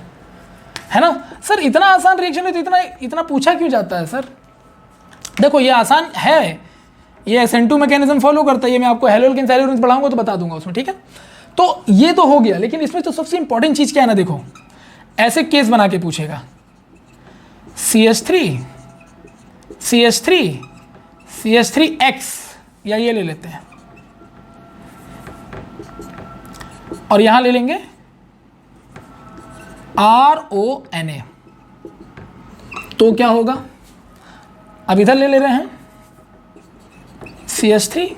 है ना सर। इतना आसान रिएक्शन है तो इतना पूछा क्यों जाता है सर? देखो ये आसान है, ये SN2 मैकेनिज्म फॉलो करता है, ये मैं आपको हेलो एल्केन सैल्यूलोज पढ़ाऊंगा तो बता दूंगा उसमें, ठीक है। तो ये तो हो गया, लेकिन इसमें तो सबसे इंपॉर्टेंट चीज़ क्या है ना, देखो ऐसे केस बना के पूछेगा, CH3 CH3X, या ये ले लेते हैं और यहां ले लेंगे RONA, तो क्या होगा? अब इधर ले रहे हैं CH3O,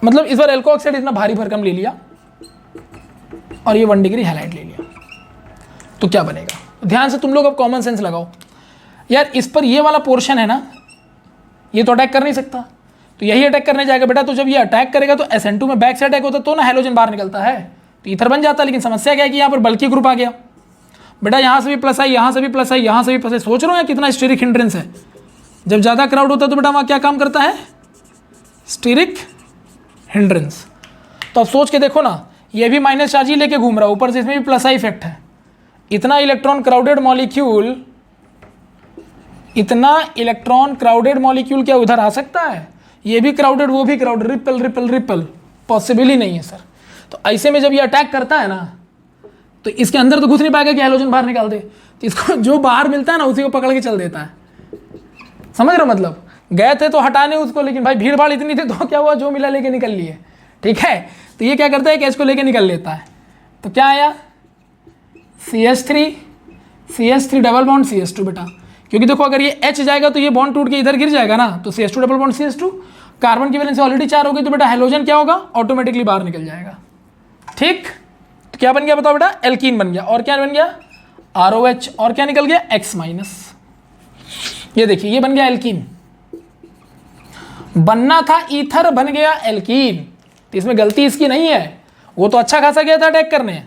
मतलब इस बार एल्कोऑक्साइड इतना भारी भरकम ले लिया और ये 1 डिग्री हाइलाइट ले लिया, तो क्या बनेगा? ध्यान से तुम लोग अब कॉमन सेंस लगाओ यार। इस पर ये वाला पोर्शन है ना, ये तो अटैक कर नहीं सकता, तो यही अटैक करने जाएगा बेटा। तो जब ये अटैक करेगा तो SN2 में बैक से अटैक होता तो ना हैलोजन बाहर निकलता है, तो ईथर बन जाता। लेकिन समस्या क्या है कि यहाँ पर बल्कि ग्रुप आ गया बेटा, यहाँ से भी प्लस आई, यहाँ से भी प्लस आई, यहाँ से भी प्लस आई। सोच रहे हो कितना स्टीरिक हिंड्रेंस है। जब ज़्यादा क्राउड होता है तो बेटा वहाँ क्या काम करता है? Steric hindrance. तो अब सोच के देखो ना, ये भी माइनस चार्ज ही लेके घूम रहा है, ऊपर से इसमें भी प्लस आई इफेक्ट है। इतना इलेक्ट्रॉन क्राउडेड मॉलिक्यूल क्या उधर आ सकता है? ये भी क्राउडेड, वो भी क्राउडेड, रिपल पॉसिबल ही नहीं है सर। तो ऐसे में जब ये अटैक करता है ना, तो इसके अंदर तो घुस नहीं पाएगा कि हैलोजन बाहर निकाल दे, तो इसको जो बाहर मिलता है ना उसी को पकड़ के चल देता है। समझ रहे हो? मतलब गए थे तो हटाने उसको, लेकिन भाई भीड़ भाड़ इतनी थी तो क्या हुआ, जो मिला लेके निकल लिए, ठीक है। तो ये क्या करता है कि इसको लेके निकल लेता है। तो क्या आया? CH3 डबल बॉन्ड CH2 बेटा, क्योंकि देखो अगर ये H जाएगा तो ये बॉन्ड टूट के इधर गिर जाएगा ना, तो CH2 double bond CH2, carbon की वैलेंसी ऑलरेडी 4 हो गई, तो बेटा हैलोजन क्या होगा? ऑटोमेटिकली बाहर निकल जाएगा, ठीक। तो क्या बन गया बताओ बेटा? एल्कीन बन गया। और क्या बन गया? ROH। और क्या निकल गया? X-। ये देखिए ये बन गया एल्कीन। बनना था ईथर, बन गया एल्कीन। तो इसमें गलती इसकी नहीं है, वो तो अच्छा खासा गया था अटैक करने,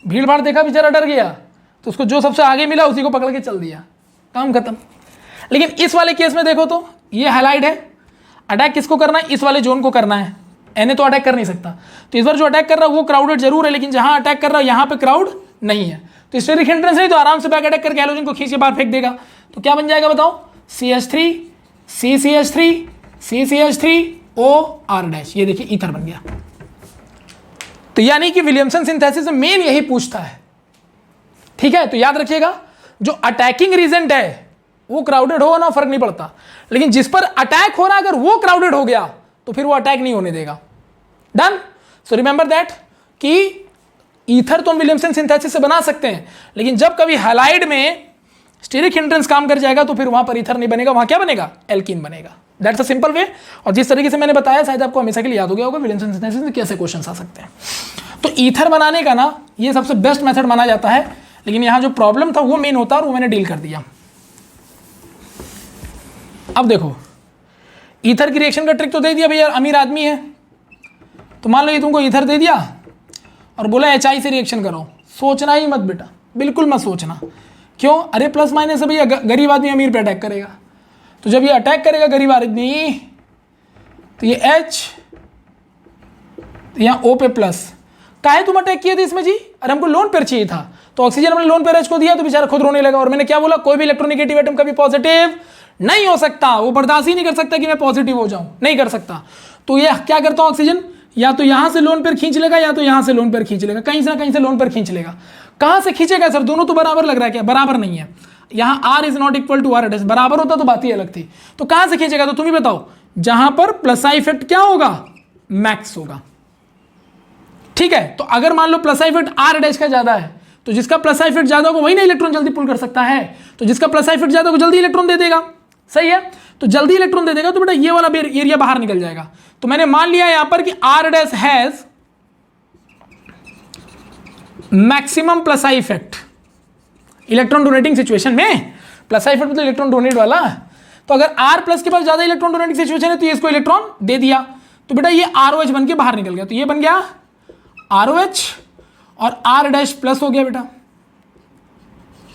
भीड़ भाड़ देखा बेचारा डर गया, तो उसको जो सबसे आगे मिला उसी को पकड़ के चल दिया, काम खत्म। लेकिन इस वाले केस में देखो तो ये हाइलाइट है, अटैक किसको करना है? इस वाले जोन को करना है। Na तो अटैक कर नहीं सकता, तो इस बार जो अटैक कर रहा है वो क्राउडेड जरूर है, लेकिन जहां अटैक कर रहा है यहाँ पे क्राउड नहीं है, तो स्टेरिक हिंड्रेंस नहीं, तो आराम से बैक अटैक करके हैलोजन को खींच के बाहर फेंक देगा। तो क्या बन जाएगा बताओ? CH3 CCH3O R'। ये देखिए ईथर बन गया। तो यानी कि विलियमसन सिंथेसिस में मेन यही पूछता है, ठीक है। तो याद रखिएगा, जो अटैकिंग रीजेंट है वो क्राउडेड हो ना फर्क नहीं पड़ता, लेकिन जिस पर अटैक हो रहा है अगर वो क्राउडेड हो गया तो फिर वो अटैक नहीं होने देगा। डन। सो रिमेंबर दैट कि ईथर तो हम विलियमसन सिंथेसिस से बना सकते हैं, लेकिन जब कभी हैलाइड में स्टीरिक हिंड्रेंस काम कर जाएगा तो फिर वहां पर ईथर नहीं बनेगा, वहां क्या बनेगा? एल्कीन बनेगा। That's a simple way. और जिस तरीके से मैंने बताया शायद आपको हमेशा के लिए याद हो गया होगा विलियमसन सिंथेसिस में कैसे क्वेश्चंस आ सकते हैं। तो ईथर बनाने का ना ये सबसे बेस्ट मेथड माना जाता है, लेकिन यहां जो प्रॉब्लम था वो मेन होता है और वो मैंने डील कर दिया। अब देखो ईथर की रिएक्शन का ट्रिक तो दे दिया भैया, अमीर आदमी है तो मान लो ये तुमको ईथर दे दिया और बोला HI से रिएक्शन करो, सोचना ही मत बेटा, बिल्कुल मत सोचना। क्यों? अरे प्लस माइनस है भैया, गरीब आदमी अमीर पे अटैक करेगा, तो जब ये अटैक करेगा गरीब आदमी तो ये H यहाँ O पे प्लस। काहे तुम अटैक किए थे इसमें जी? अरे हमको लोन पेयर चाहिए था, तो ऑक्सीजन हमने लोन पेयर H को दिया तो बेचारा खुद रोने लगा। और मैंने क्या बोला? कोई भी इलेक्ट्रोनेगेटिव एटम कभी पॉजिटिव नहीं हो सकता, वो बर्दाश्त ही नहीं कर सकता कि मैं पॉजिटिव हो जाऊं, नहीं कर सकता। तो ये क्या करता हूं ऑक्सीजन, या तो यहां से लोन पेयर खींच लेगा या तो यहां से लोन पेयर खींच लेगा, कहीं से ना कहीं से लोन पेयर खींच लेगा। कहाँ से खींचेगा सर, दोनों तो बराबर लग रहा है, क्या बराबर नहीं है, यहाँ R is not equal to R, बराबर होता तो बात ही अलग थी। तो कहाँ से खींचेगा, तो तुम ही बताओ, जहां पर प्लस आई इफेक्ट क्या होगा, मैक्स होगा, ठीक है। तो अगर मान लो plus I effect R dash का ज्यादा है, तो जिसका प्लस आई इफेक्ट ज्यादा होगा वही ना इलेक्ट्रॉन जल्दी पुल कर सकता है, तो जिसका प्लस आई इफेक्ट ज्यादा होगा जल्दी इलेक्ट्रॉन दे देगा, सही है। तो जल्दी इलेक्ट्रॉन दे देगा तो बेटा ये वाला एरिया बाहर निकल जाएगा। तो मैंने मान लिया यहां पर कि R dash has maximum plus I effect electron donating situation में, प्लस आई इफेक्ट मतलब इलेक्ट्रॉन डोनेट वाला। तो अगर R प्लस के पास ज्यादा इलेक्ट्रॉन डोनेटिंग सिचुएशन है तो ये इसको इलेक्ट्रॉन दे दिया, तो बेटा ये ROH बन के बाहर निकल गया, तो ये बन गया ROH और R डैश प्लस हो गया बेटा।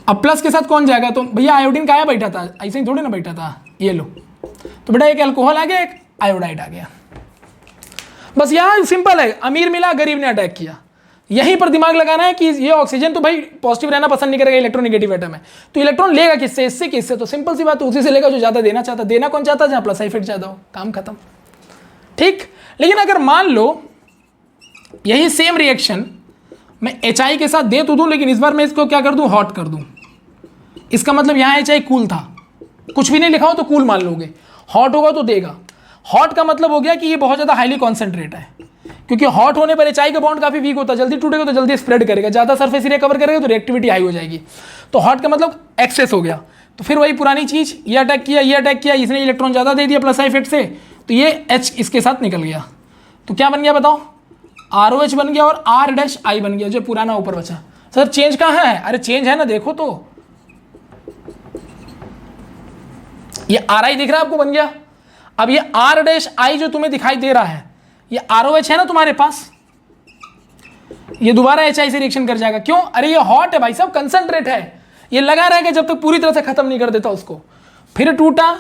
अब प्लस के साथ कौन जाएगा, तो भैया आयोडीन कहाँ बैठा था, ऐसे ही थोड़ी ना बैठा था, ये लो, तो बेटा एक अल्कोहल आ गया, एक आयोडाइड आ गया। बस यहाँ सिंपल है, अमीर मिला गरीब ने अटैक किया, यहीं पर दिमाग लगाना है कि ये ऑक्सीजन तो भाई पॉजिटिव रहना पसंद नहीं करेगा, इलेक्ट्रोनेगेटिव एटम है, तो इलेक्ट्रॉन लेगा किससे, इससे किससे, तो सिंपल सी बात है, उसी से लेगा जो ज्यादा देना चाहता। देना कौन चाहता, जहां प्लस इफेक्ट ज्यादा हो, काम खत्म, ठीक। लेकिन अगर मान लो यही सेम रिएक्शन मैं HI के साथ दे तो दूं, लेकिन इस बार मैं इसको क्या कर दूं, हॉट कर दूं, इसका मतलब यहां HI कूल था, कुछ भी नहीं लिखा हो तो कूल मान लोगे, हॉट होगा तो देगा। हॉट का मतलब हो गया कि ये बहुत ज्यादा हाईली कॉन्सेंट्रेट है, क्योंकि हॉट होने पर HI का बॉन्ड काफी वीक होता है, जल्दी टूटेगा तो जल्दी स्प्रेड करेगा, ज्यादा सरफेस एरिया कवर करेगा तो रिएक्टिविटी हाई हो जाएगी। तो हॉट का मतलब एक्सेस हो गया, तो फिर वही पुरानी चीज, ये अटैक किया, ये अटैक किया, इसने इलेक्ट्रॉन ज्यादा दे दिया प्लस आई इफेक्ट से, तो ये H इसके साथ निकल गया, तो क्या बन गया बताओ, ROH बन गया और R डैश I बन गया, जो पुराना ऊपर बचा। सर चेंज कहाँ है, अरे चेंज है ना, देखो तो ये RI दिख रहा है आपको, बन गया। अब ये R डैश I जो तुम्हें दिखाई दे रहा है, ये ROH है ना तुम्हारे पास, ये दोबारा HI से रिएक्शन कर जाएगा, क्यों, अरे ये हॉट है भाई साहब, कंसंट्रेट है, ये लगा रहेगा जब तक पूरी तरह से खत्म नहीं कर देता उसको। फिर टूटा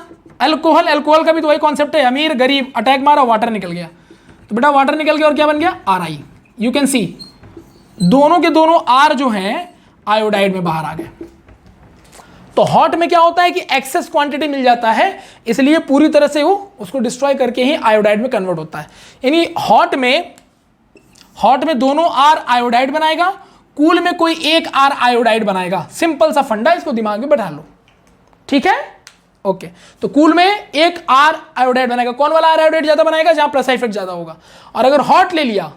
अल्कोहल, अल्कोहल का भी तो वही कॉन्सेप्ट है, अमीर गरीब, अटैक मारा, वाटर निकल गया, तो बेटा वाटर निकल गया और क्या बन गया, RI। यू कैन सी दोनों के दोनों R जो हैं आयोडाइड में बाहर आ गए। तो हॉट में क्या होता है कि एक्सेस क्वांटिटी मिल जाता है, इसलिए पूरी तरह से वो उसको डिस्ट्रॉय करके ही आयोडाइड में कन्वर्ट होता है। यानी हॉट में दोनों R आयोडाइड बनाएगा, कूल में कोई एक R आयोडाइड बनाएगा, सिंपल सा फंडा, इसको दिमाग में बैठा लो, ठीक है, ओके। तो कूल में एक R आयोडाइड बनाएगा, कौन वाला R आयोडाइड ज्यादा बनाएगा, जहां प्लस इफेक्ट ज्यादा होगा। और अगर हॉट ले लिया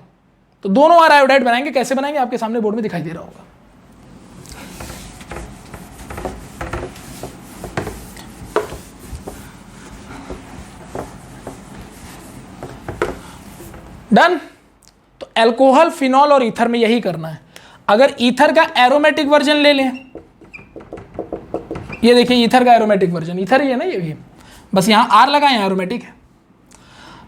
तो दोनों R आयोडाइड बनाएंगे, कैसे बनाएंगे आपके सामने बोर्ड में दिखाई दे रहा होगा। डन। तो अल्कोहल, फिनॉल और ईथर में यही करना है। अगर ईथर का एरोमेटिक वर्जन ले लें, ये देखिए ईथर का एरोमेटिक वर्जन, ईथर ही है ना ये भी, बस यहां R लगाए, एरोमेटिक है।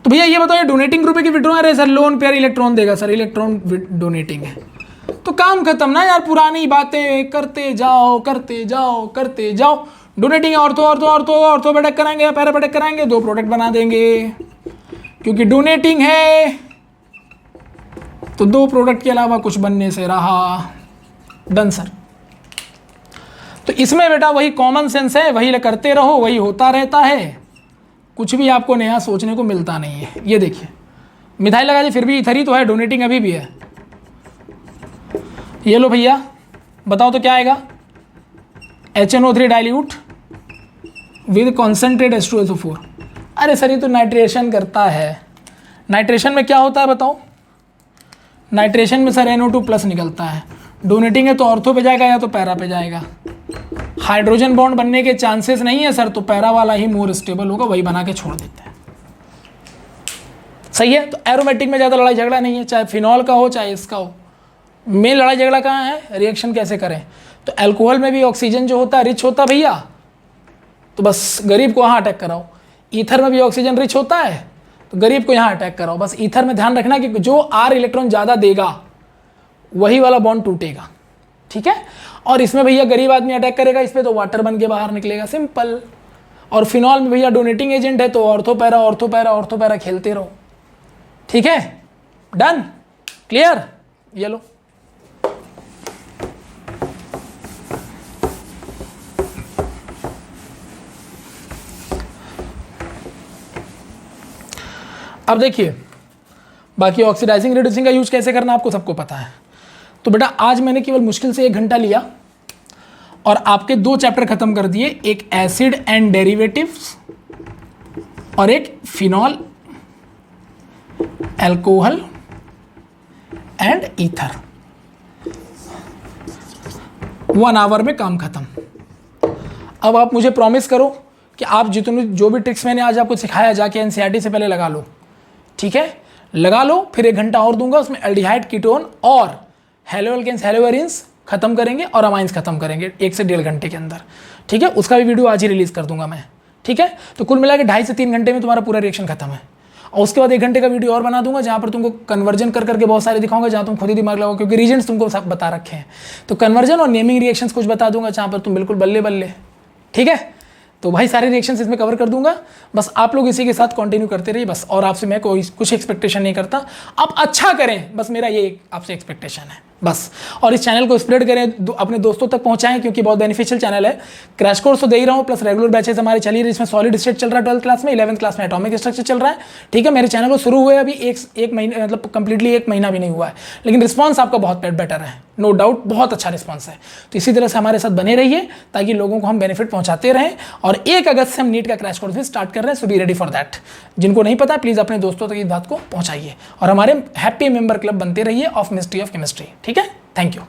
तो भैया ये बताओ, ये डोनेटिंग ग्रुप है कि विड्रॉइंग है, सर लोन पेयर इलेक्ट्रॉन देगा, सर इलेक्ट्रॉन डोनेटिंग है, तो काम खत्म ना यार, पुरानी बातें करते जाओ करते जाओ करते जाओ। डोनेटिंग है, ऑर्थो अटैक कराएंगे, पैरा अटैक कराएंगे, 2 प्रोडक्ट बना देंगे, क्योंकि डोनेटिंग है तो 2 प्रोडक्ट के अलावा कुछ बनने से रहा। Done sir. तो इसमें बेटा वही कॉमन सेंस है, वही करते रहो, वही होता रहता है, कुछ भी आपको नया सोचने को मिलता नहीं है। ये देखिए मिथाइल लगा दी, फिर भी इथर ही तो है, डोनेटिंग अभी भी है। ये लो भैया बताओ तो क्या आएगा, HNO3 dilute with concentrate H2SO4। अरे सर ये तो नाइट्रेशन करता है। नाइट्रेशन में क्या होता है बताओ, नाइट्रेशन में सर NO2 प्लस निकलता है, डोनेटिंग है तो ऑर्थो पे जाएगा या तो पैरा पे जाएगा। हाइड्रोजन बॉन्ड बनने के चांसेस नहीं है सर, तो पैरा वाला ही मोर स्टेबल होगा, वही बना के छोड़ देते हैं, सही है। तो एरोमेटिक में ज़्यादा लड़ाई झगड़ा नहीं है, चाहे फिनॉल का हो चाहे इसका हो। मेन लड़ाई झगड़ा कहाँ है, रिएक्शन कैसे करें। तो अल्कोहल में भी ऑक्सीजन जो होता है रिच होता भैया, तो बस गरीब को वहाँ अटैक कराओ। ईथर में भी ऑक्सीजन रिच होता है, तो गरीब को यहाँ अटैक कराओ। बस ईथर में ध्यान रखना कि जो R इलेक्ट्रॉन ज़्यादा देगा वही वाला बॉन्ड टूटेगा, ठीक है। और इसमें भैया गरीब आदमी अटैक करेगा इस पर, तो वाटर बन के बाहर निकलेगा, सिंपल। और फिनॉल में भैया डोनेटिंग एजेंट है, तो ऑर्थो पैरा खेलते रहो, ठीक है। Done, clear. ये लो अब देखिए, बाकी ऑक्सीडाइजिंग रिड्यूसिंग का यूज कैसे करना आपको सबको पता है। तो बेटा आज मैंने केवल मुश्किल से 1 घंटा लिया और आपके 2 चैप्टर खत्म कर दिए, एक एसिड एंड डेरिवेटिव्स और एक phenol alcohol and ether. 1 hour में काम खत्म। अब आप मुझे प्रॉमिस करो कि आप जितने जो भी ट्रिक्स मैंने आज आपको सिखाया जाके एनसीईआरटी से पहले लगा लो, ठीक है, लगा लो। फिर 1 घंटा और दूंगा, उसमें एल्डिहाइड, कीटोन और हेलोएल्केन्स हेलोएरिन्स खत्म करेंगे और अमाइंस खत्म करेंगे 1 से 1.5 घंटे के अंदर, ठीक है। उसका भी वीडियो आज ही रिलीज कर दूंगा मैं, ठीक है। तो कुल मिला के 2.5 से 3 घंटे में तुम्हारा पूरा रिएक्शन खत्म है। और उसके बाद 1 घंटे का वीडियो और बना दूंगा जहाँ पर तुमको कन्वर्जन कर करके बहुत सारे दिखाऊंगा, जहाँ तुम खुद ही दिमाग लगाओ, क्योंकि रीजन्स तुमको सब बता रखे हैं। तो कन्वर्जन और नेमिंग रिएक्शंस कुछ बता दूंगा जहाँ पर तुम बिल्कुल बल्ले बल्ले, ठीक है। तो भाई सारे रिएक्शंस इसमें कवर कर दूंगा, बस आप लोग इसी के साथ कंटिन्यू करते रहिए बस। और आपसे मैं कोई कुछ एक्सपेक्टेशन नहीं करता, आप अच्छा करें, बस मेरा ये आपसे एक्सपेक्टेशन है बस। और इस चैनल को स्प्रेड करें, अपने दोस्तों तक पहुंचाएं, क्योंकि बहुत बेनिफिशियल चैनल है। क्रैश कोर्स तो दे ही रहा हूँ, प्लस रेगुलर बैचेस हमारे चल ही रहे, इसमें सॉलिड स्टेट चल रहा है 12th क्लास में, 11th क्लास में एटॉमिक स्ट्रक्चर चल रहा है, ठीक है। मेरे चैनल को शुरू हुए अभी एक महीने, मतलब कंप्लीटली 1 महीना भी नहीं हुआ है, लेकिन रिस्पॉन्स आपका बहुत बेटर है, नो डाउट, बहुत अच्छा रिस्पॉन्स है। तो इसी तरह से हमारे साथ बने रहिए ताकि लोगों को हम बेनिफिट पहुंचाते रहें। और 1 अगस्त से हम नीट का क्रैश कोर्स भी स्टार्ट कर रहे हैं, सो बी रेडी फॉर दैट। जिनको नहीं पता प्लीज़ अपने दोस्तों तक इस बात को पहुंचाइए और हमारे हैप्पी मेंबर क्लब बनते रहिए ऑफ मिस्ट्री ऑफ केमिस्ट्री, ठीक है। Thank you.